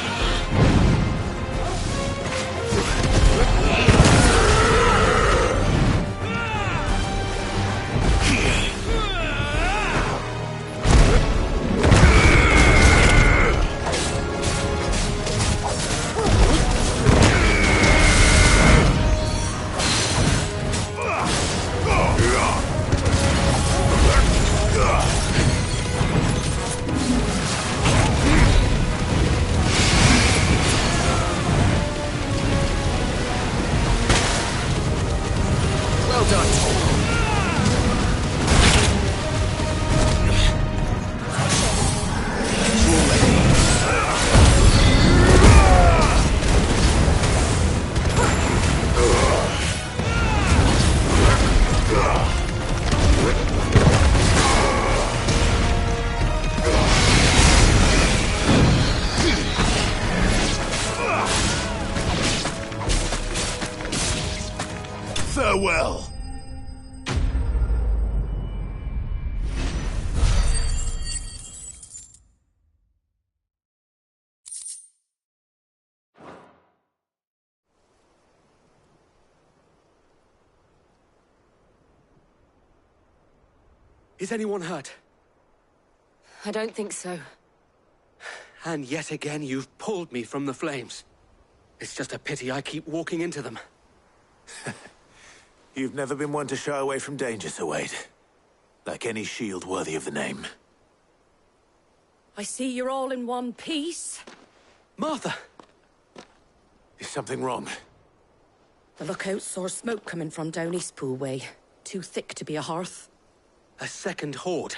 Well done. Farewell. Is anyone hurt? I don't think so. And yet again, you've pulled me from the flames. It's just a pity I keep walking into them. You've never been one to shy away from danger, Sir Wade. Like any shield worthy of the name. I see you're all in one piece. Martha! Is something wrong? The lookout saw smoke coming from down Eastpool way. Too thick to be a hearth. A second horde.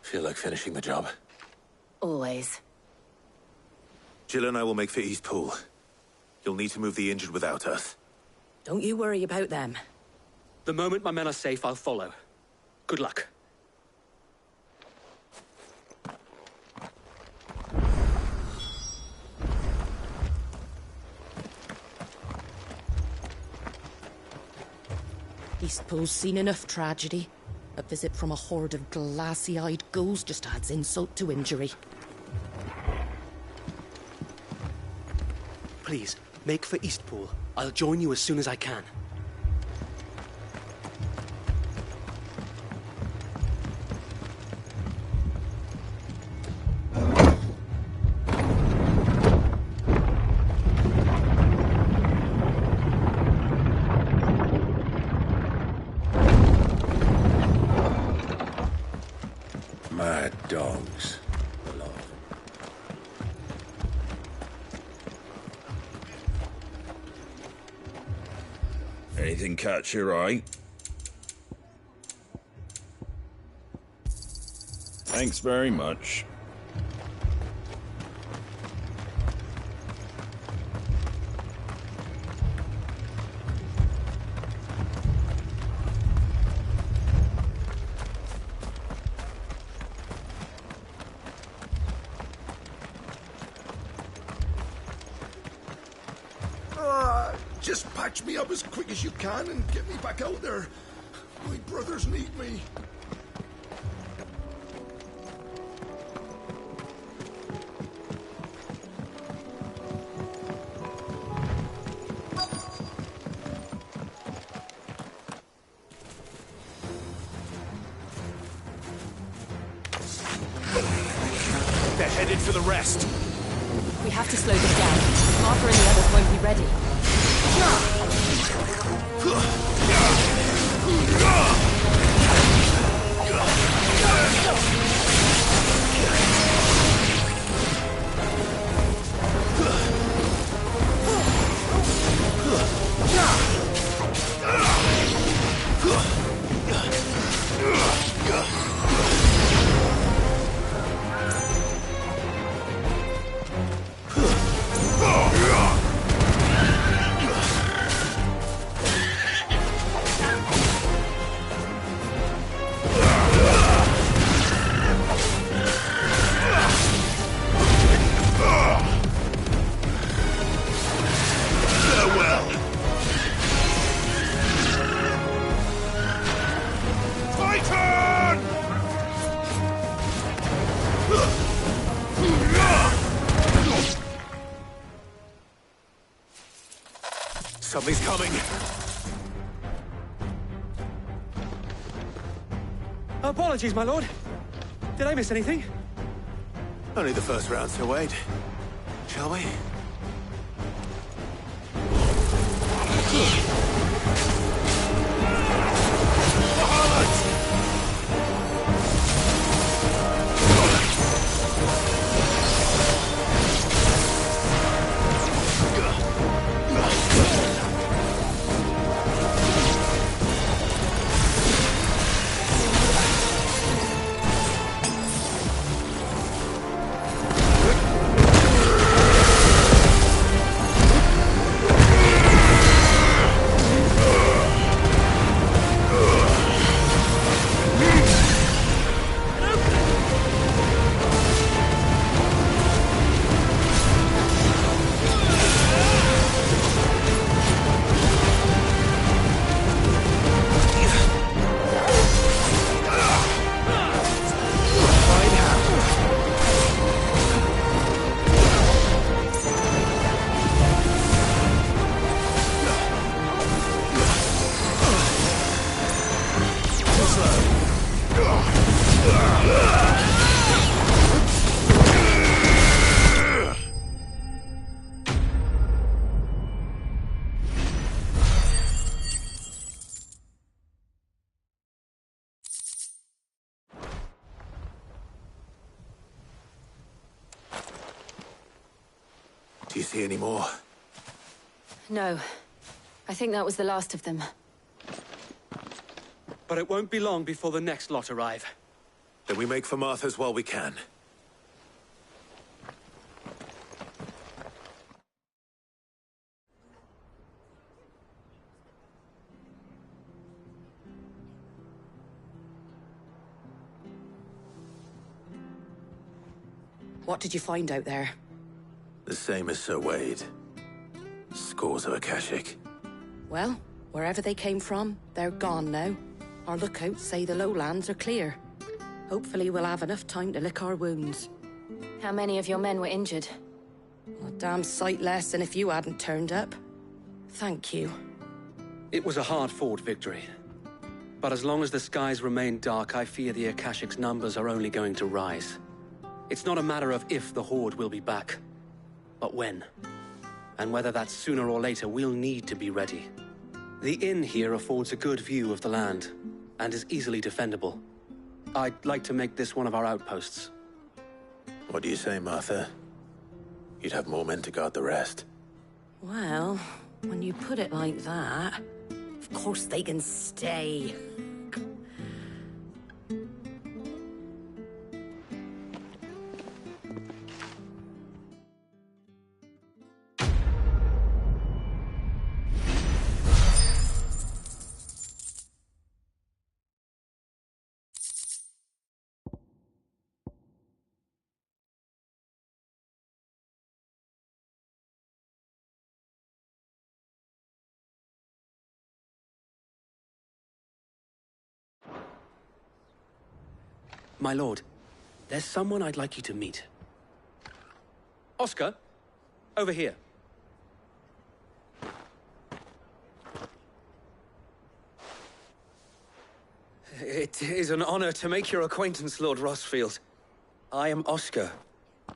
Feel like finishing the job. Always. Jill and I will make for Eastpool. You'll need to move the injured without us. Don't you worry about them. The moment my men are safe, I'll follow. Good luck. Eastpool's seen enough tragedy. A visit from a horde of glassy-eyed ghouls just adds insult to injury. Please, make for Eastpool. I'll join you as soon as I can. Mad dogs. Anything catch your eye? Thanks very much. Just patch me up as quick as you can and get me back out there. My brothers need me. They're headed for the rest. We have to slow them down. Martha and the others won't be ready. Something's coming! Apologies, my lord. Did I miss anything? Only the first round, so wait. Shall we? Do you see any more? No. I think that was the last of them. But it won't be long before the next lot arrive. Then we make for Martha's while we can. What did you find out there? The same as Sir Wade. Scores of Akashic. Well, wherever they came from, they're gone now. Our lookouts say the lowlands are clear. Hopefully we'll have enough time to lick our wounds. How many of your men were injured? A damn sight less than if you hadn't turned up. Thank you. It was a hard-fought victory. But as long as the skies remain dark, I fear the Akashic's numbers are only going to rise. It's not a matter of if the Horde will be back, but when. And whether that's sooner or later, we'll need to be ready. The inn here affords a good view of the land, and is easily defendable. I'd like to make this one of our outposts. What do you say, Martha? You'd have more men to guard the rest. Well, when you put it like that, of course they can stay. My lord, there's someone I'd like you to meet. Oscar, over here. It is an honor to make your acquaintance, Lord Rossfield. I am Oscar.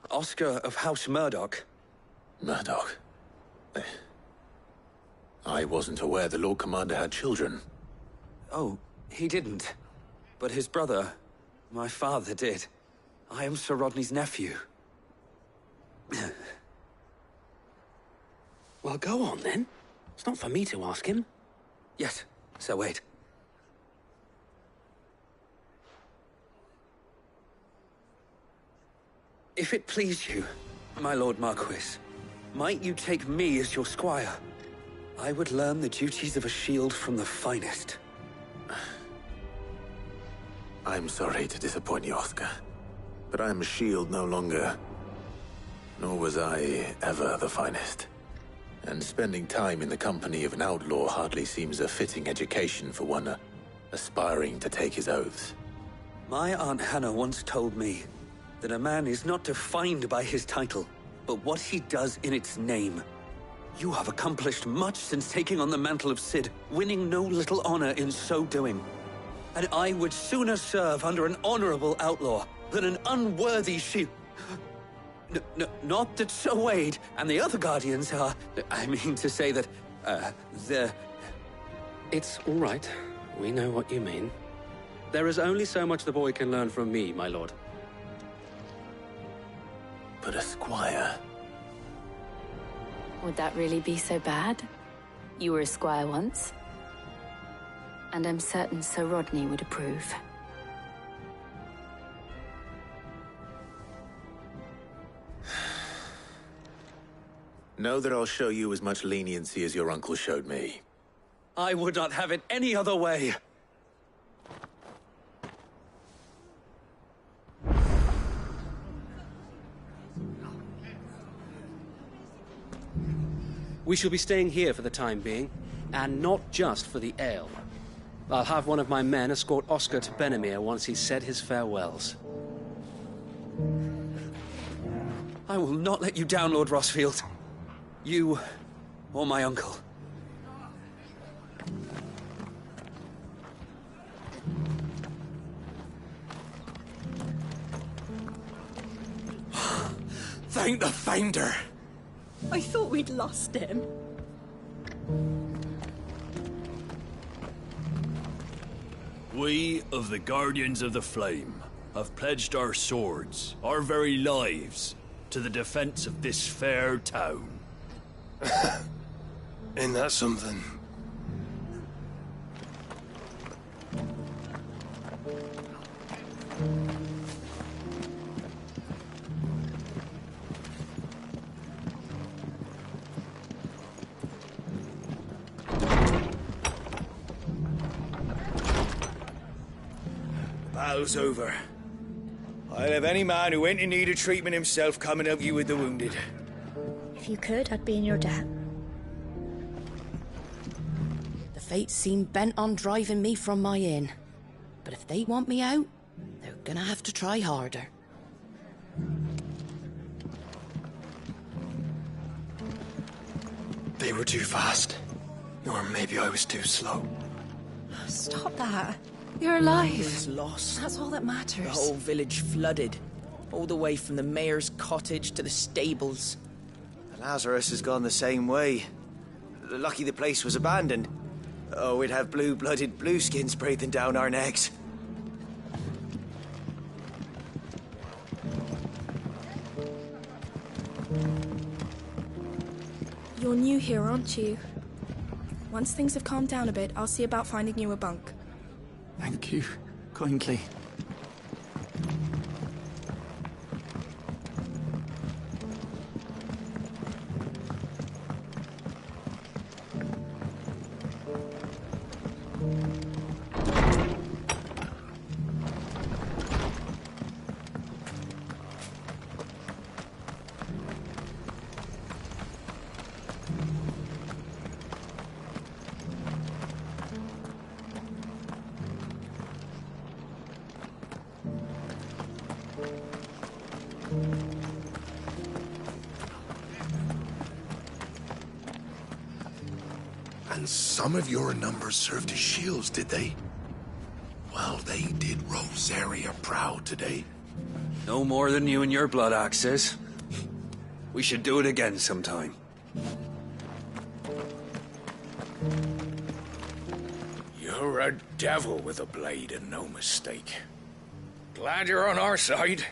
Oscar of House Murdoch. Murdoch? I wasn't aware the Lord Commander had children. Oh, he didn't. But his brother, my father, did. I am Sir Rodney's nephew. Well, go on, then. It's not for me to ask him. Yes, Sir Wade. If it please you, my Lord Marquis, might you take me as your squire? I would learn the duties of a shield from the finest. I'm sorry to disappoint you, Oscar, but I'm a shield no longer. Nor was I ever the finest. And spending time in the company of an outlaw hardly seems a fitting education for one aspiring to take his oaths. My Aunt Hannah once told me that a man is not defined by his title, but what he does in its name. You have accomplished much since taking on the mantle of Cid, winning no little honor in so doing. And I would sooner serve under an honorable outlaw than an unworthy shield. Not that Sir Wade and the other Guardians are... I mean to say that, they're... It's all right. We know what you mean. There is only so much the boy can learn from me, my lord. But a squire... Would that really be so bad? You were a squire once. And I'm certain Sir Rodney would approve. Know that I'll show you as much leniency as your uncle showed me. I would not have it any other way. We shall be staying here for the time being, and not just for the ale. I'll have one of my men escort Oscar to Benimir once he's said his farewells. I will not let you down, Lord Rossfield. You, or my uncle. Thank the Finder! I thought we'd lost him. We of the Guardians of the Flame have pledged our swords, our very lives, to the defense of this fair town. Ain't that something? Battle's over. I'll have any man who ain't in need of treatment himself come and help you with the wounded. If you could, I'd be in your debt. The fates seem bent on driving me from my inn. But if they want me out, they're gonna have to try harder. They were too fast. Or maybe I was too slow. Stop that. You're alive. Everyone's lost. That's all that matters. The whole village flooded. All the way from the mayor's cottage to the stables. Lazarus has gone the same way. Lucky the place was abandoned. Oh, we'd have blue-blooded blueskins breathing down our necks. You're new here, aren't you? Once things have calmed down a bit, I'll see about finding you a bunk. Thank you. Kindly. And some of your numbers served as shields, did they? Well, they did Rosaria proud today. No more than you and your blood axes. We should do it again sometime. You're a devil with a blade and no mistake. Glad you're on our side.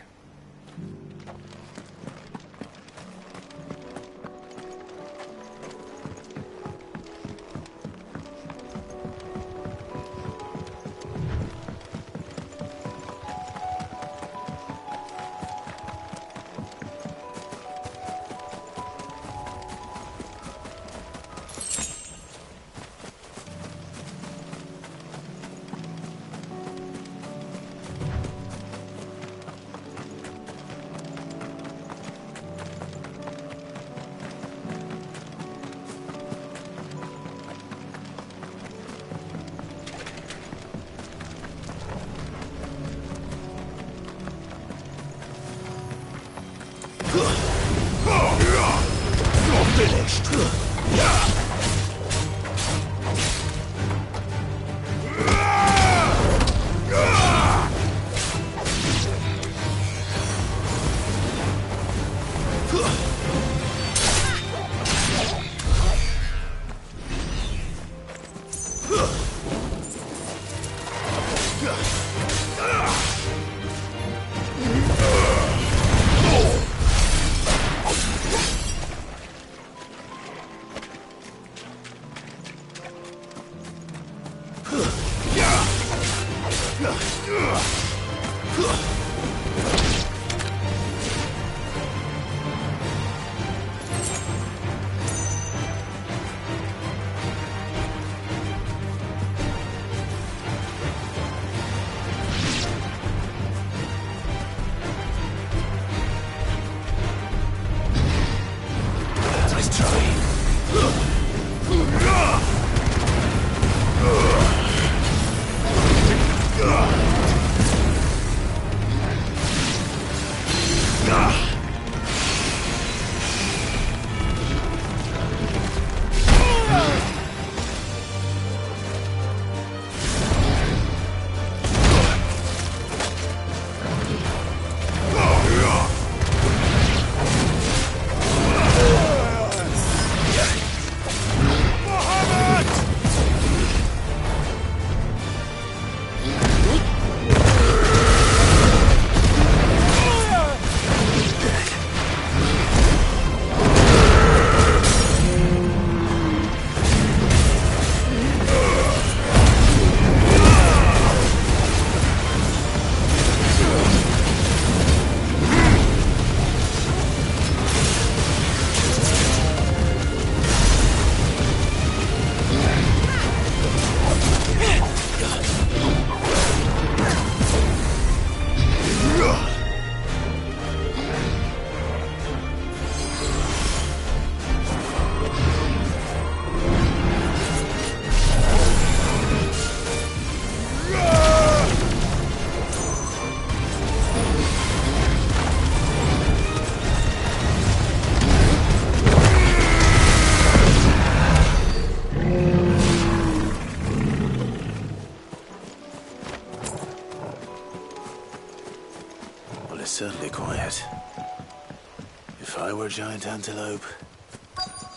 If I were a giant antelope,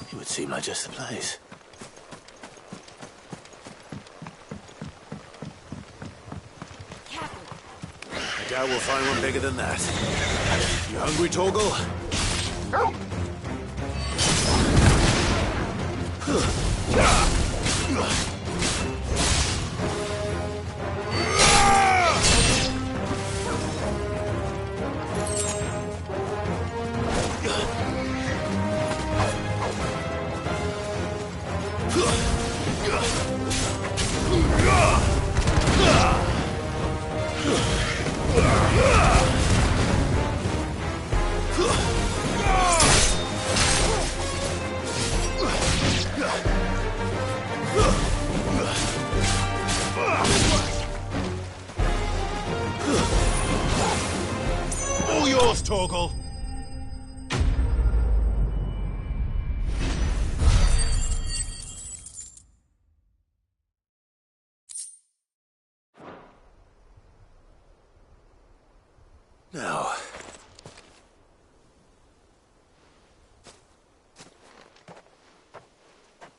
it would seem like just the place. I doubt we'll find one bigger than that. You hungry, Torgal? All yours, Torgal. Now,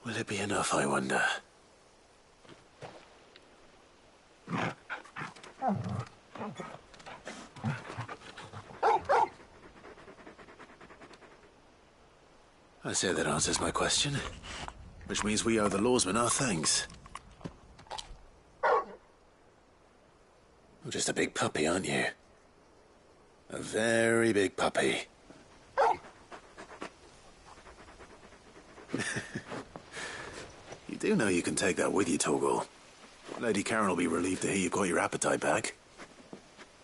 will it be enough, I wonder? I say that answers my question, which means we owe the lawsmen our thanks. You're just a big puppy, aren't you? A very big puppy. You do know you can take that with you, Torgal. Lady Karen will be relieved to hear you got your appetite back.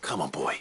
Come on, boy.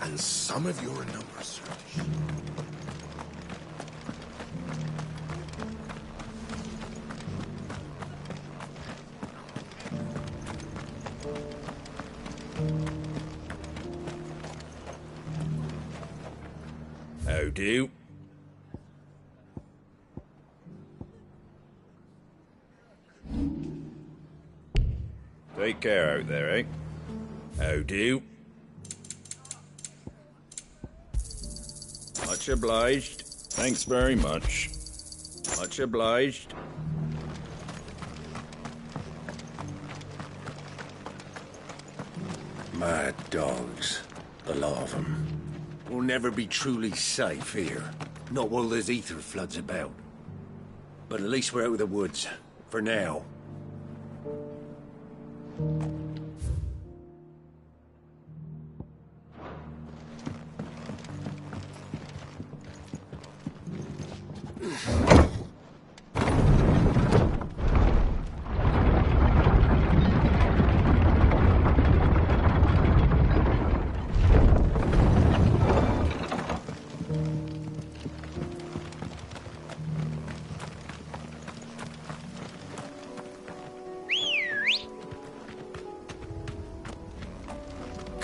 And some of your numbers, sirs. How do? Take care out there, eh? How do? Much obliged. Thanks very much. Much obliged. Mad dogs. The lot of them. We'll never be truly safe here. Not while there's ether floods about. But at least we're out of the woods. For now.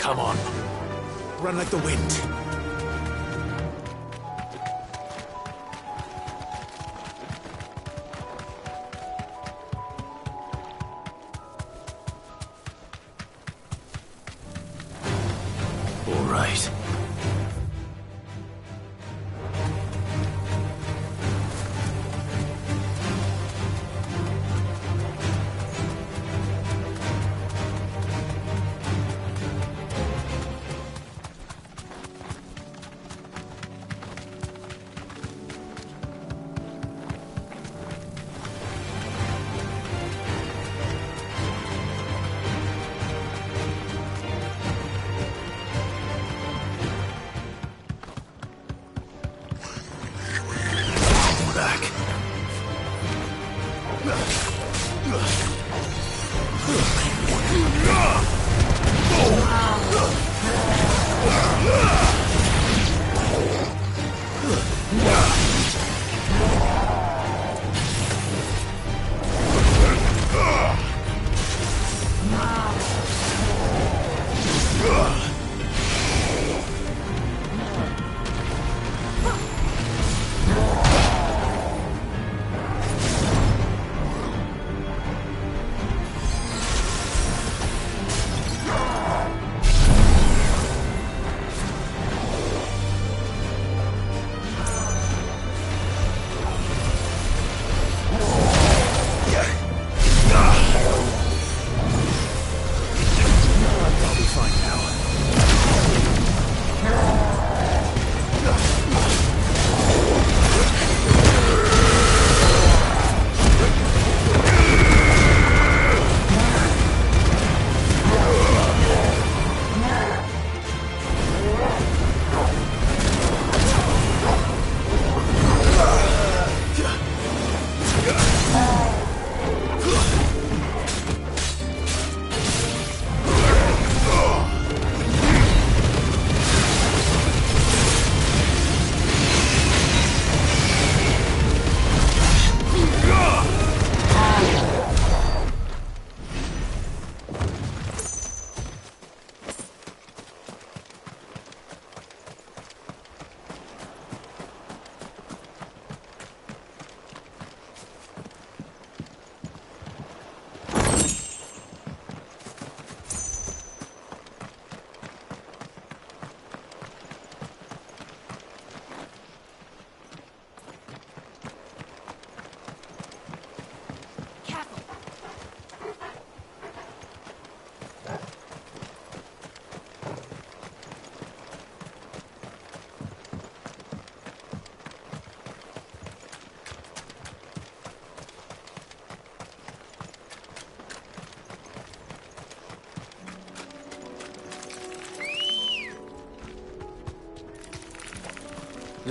Come on. Run like the wind. All right.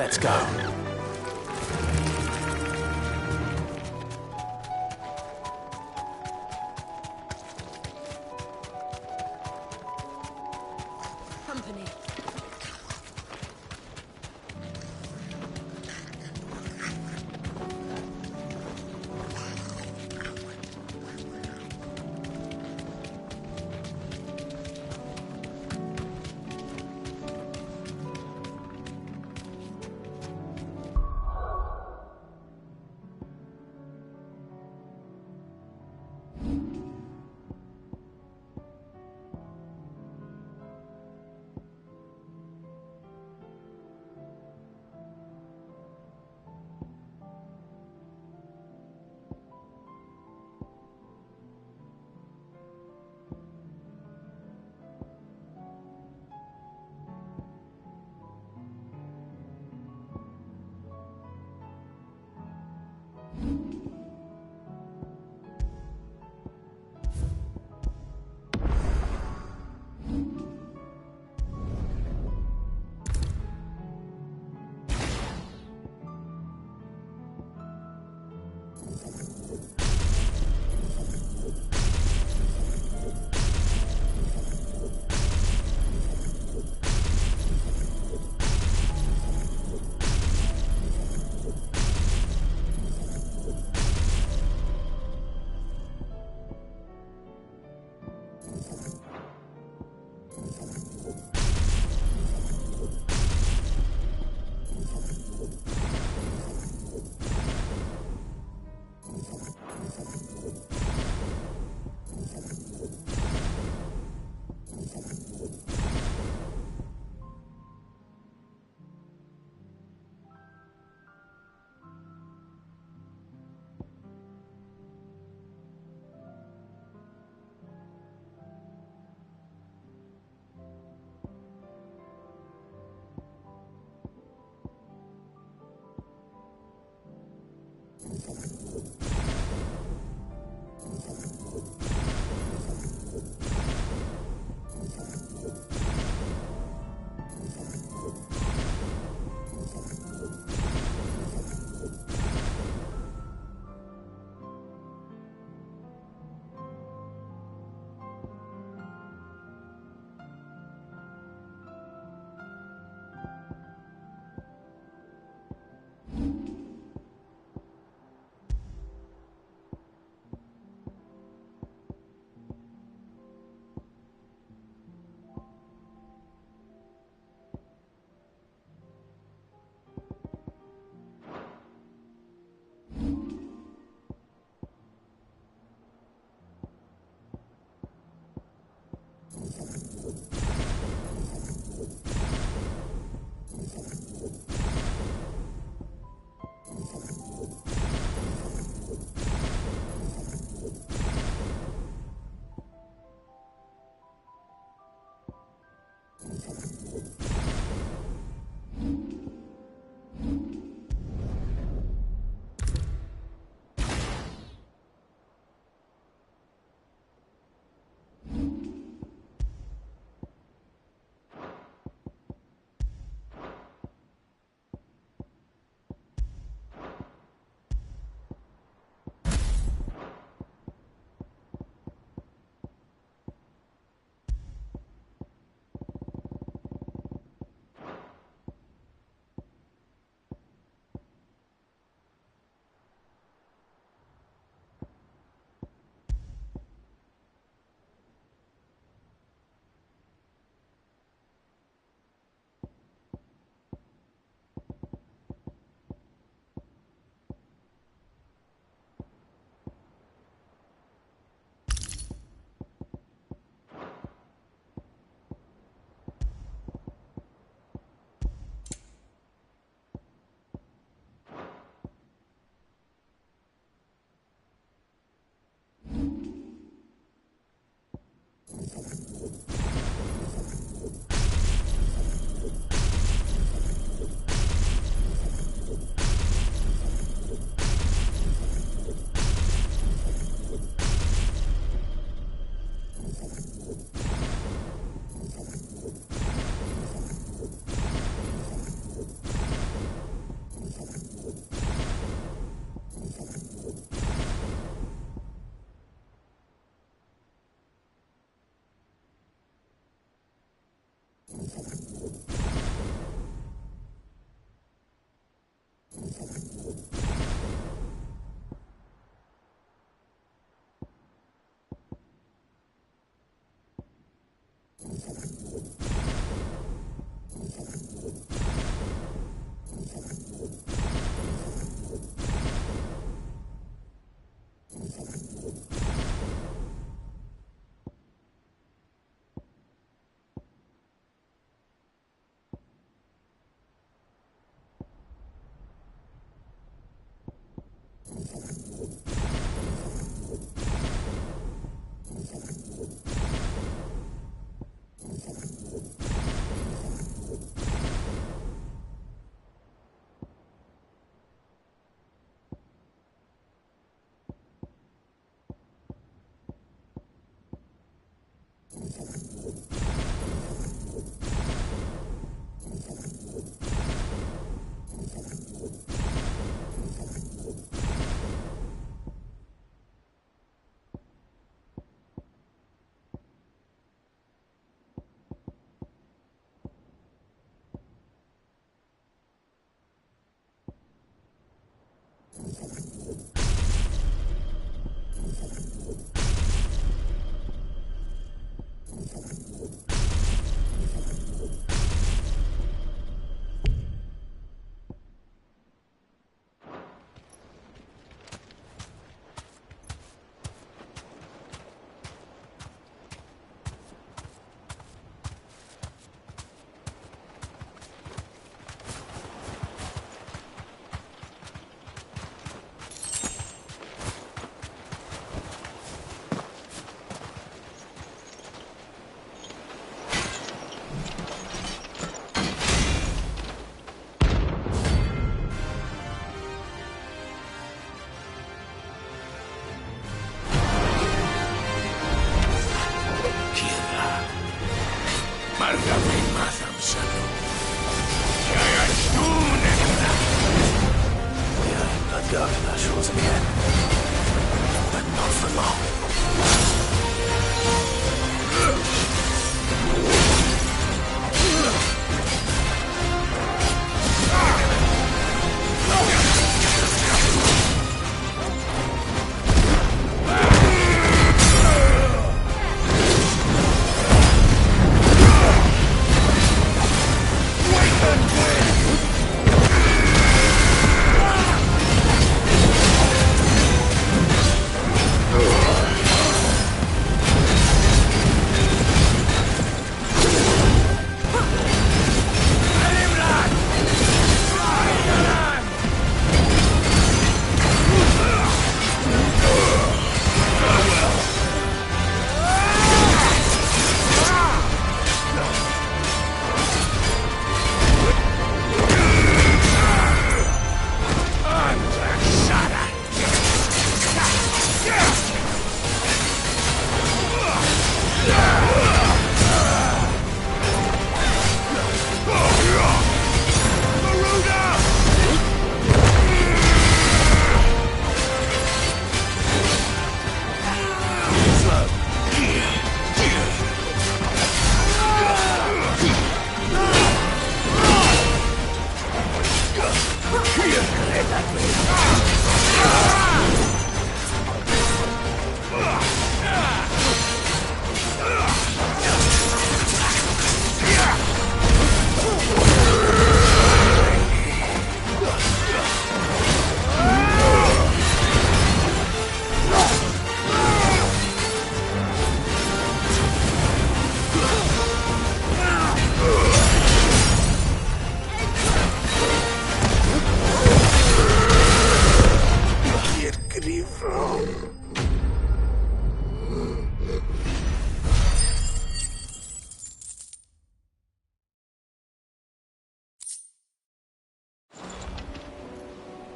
Let's go. Company.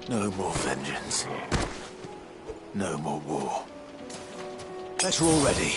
No more vengeance. No more war. Better already.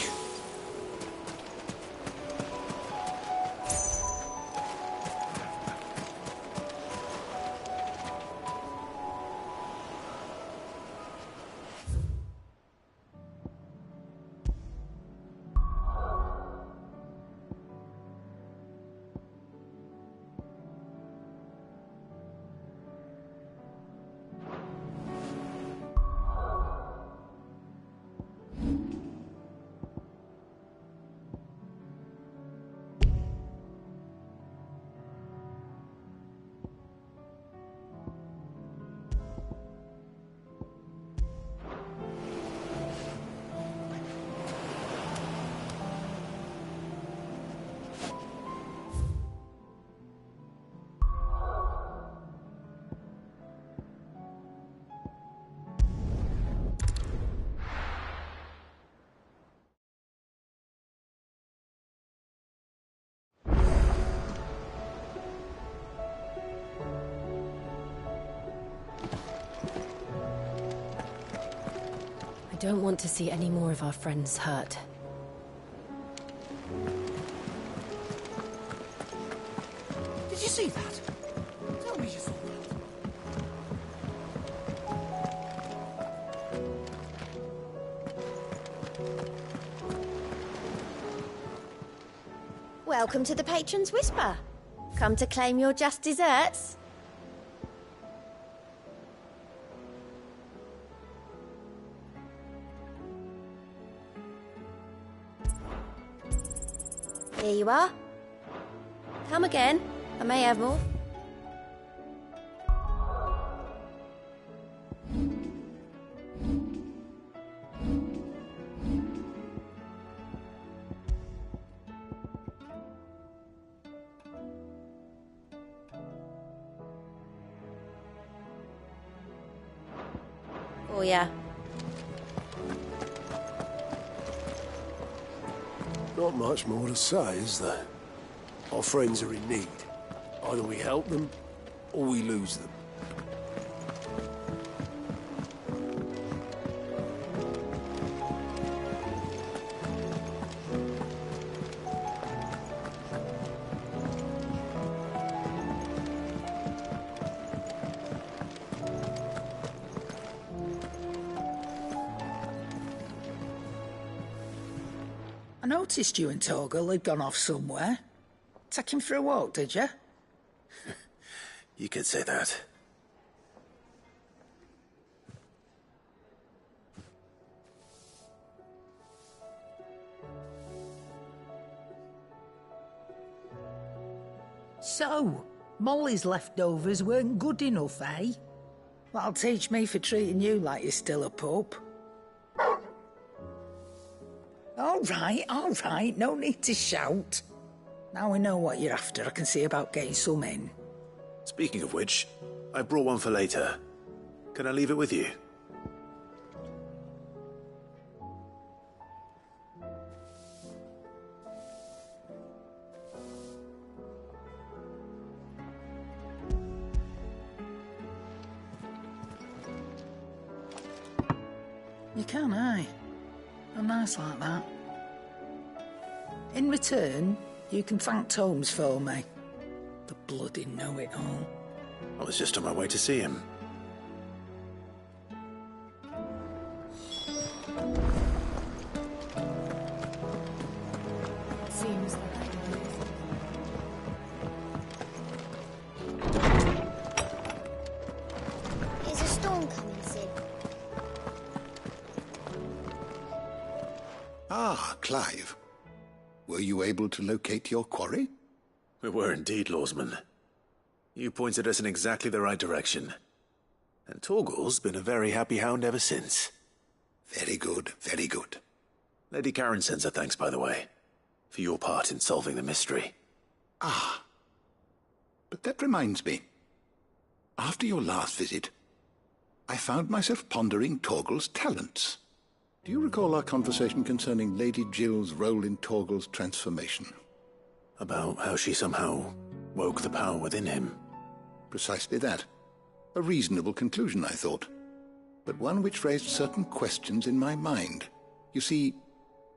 don't want to see any more of our friends hurt. Did you see that? Tell me you saw that. Welcome to the Patron's Whisper. Come to claim your just desserts? Here you are. Come again. I may have more. Oh, yeah. Not much more to say, is there? Our friends are in need. Either we help them, or we lose them. I noticed you and Torgal had gone off somewhere. Take him for a walk, did you? You could say that. So, Molly's leftovers weren't good enough, eh? That'll teach me for treating you like you're still a pup. All right, no need to shout. Now we know what you're after, I can see about getting some in. Speaking of which, I brought one for later. Can I leave it with you? You can, eh? I'm nice like that. In return, you can thank Tomes for me. The bloody know-it-all. I was just on my way to see him. Seems like Is a storm coming, Sid? Ah, Clive. Were you able to locate your quarry? We were indeed, Lawsman. You pointed us in exactly the right direction. And Torgal's been a very happy hound ever since. Very good, very good. Lady Karen sends her thanks, by the way, for your part in solving the mystery. Ah. But that reminds me. After your last visit, I found myself pondering Torgal's talents. Do you recall our conversation concerning Lady Jill's role in Torgal's transformation? About how she somehow woke the power within him. Precisely that. A reasonable conclusion, I thought. But one which raised certain questions in my mind. You see,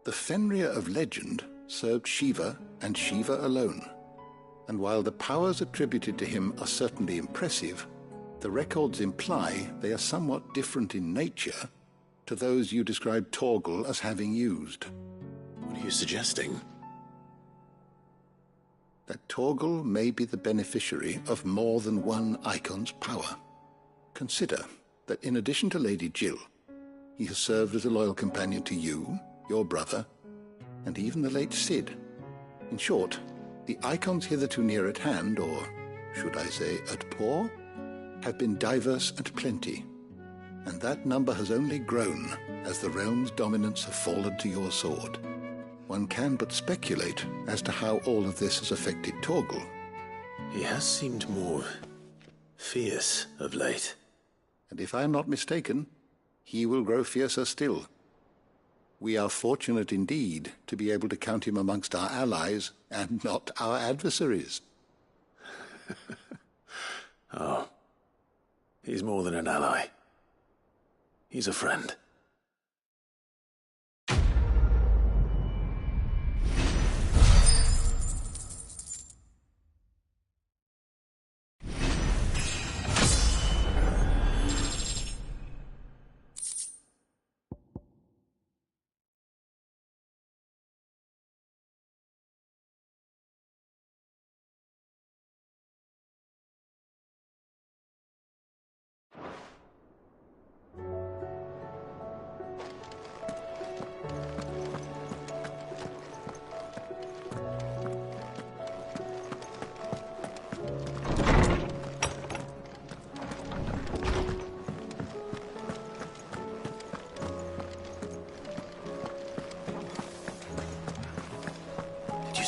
the Fenrir of legend served Shiva and Shiva alone. And while the powers attributed to him are certainly impressive, the records imply they are somewhat different in nature to those you described Torgal as having used. What are you suggesting? That Torgal may be the beneficiary of more than one icon's power. Consider that in addition to Lady Jill, he has served as a loyal companion to you, your brother, and even the late Cid. In short, the icons hitherto near at hand, or should I say at paw, have been diverse and plenty, and that number has only grown as the realm's dominance have fallen to your sword. One can but speculate as to how all of this has affected Torgal. He has seemed more fierce of late. And if I am not mistaken, he will grow fiercer still. We are fortunate indeed to be able to count him amongst our allies and not our adversaries. Oh, he's more than an ally. He's a friend.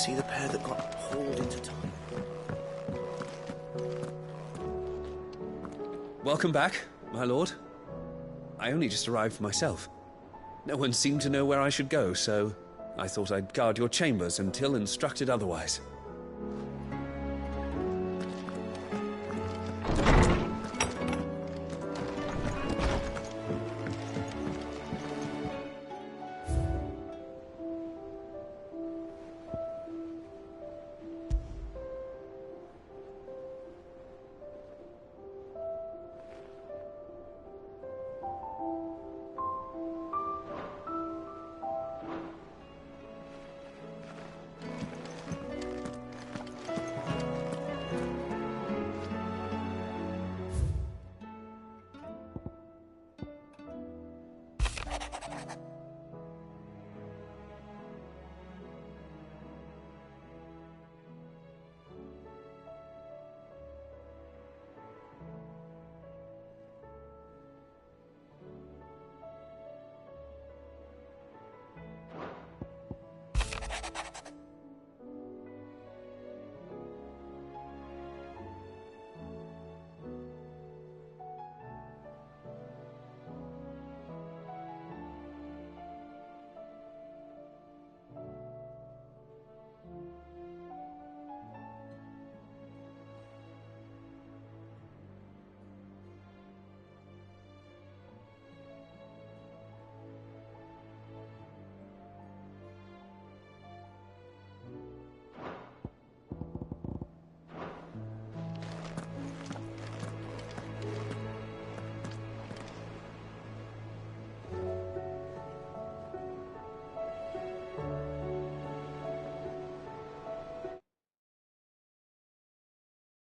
see the pair that got hauled into time? Welcome back, my lord. I only just arrived myself. No one seemed to know where I should go, so I thought I'd guard your chambers until instructed otherwise.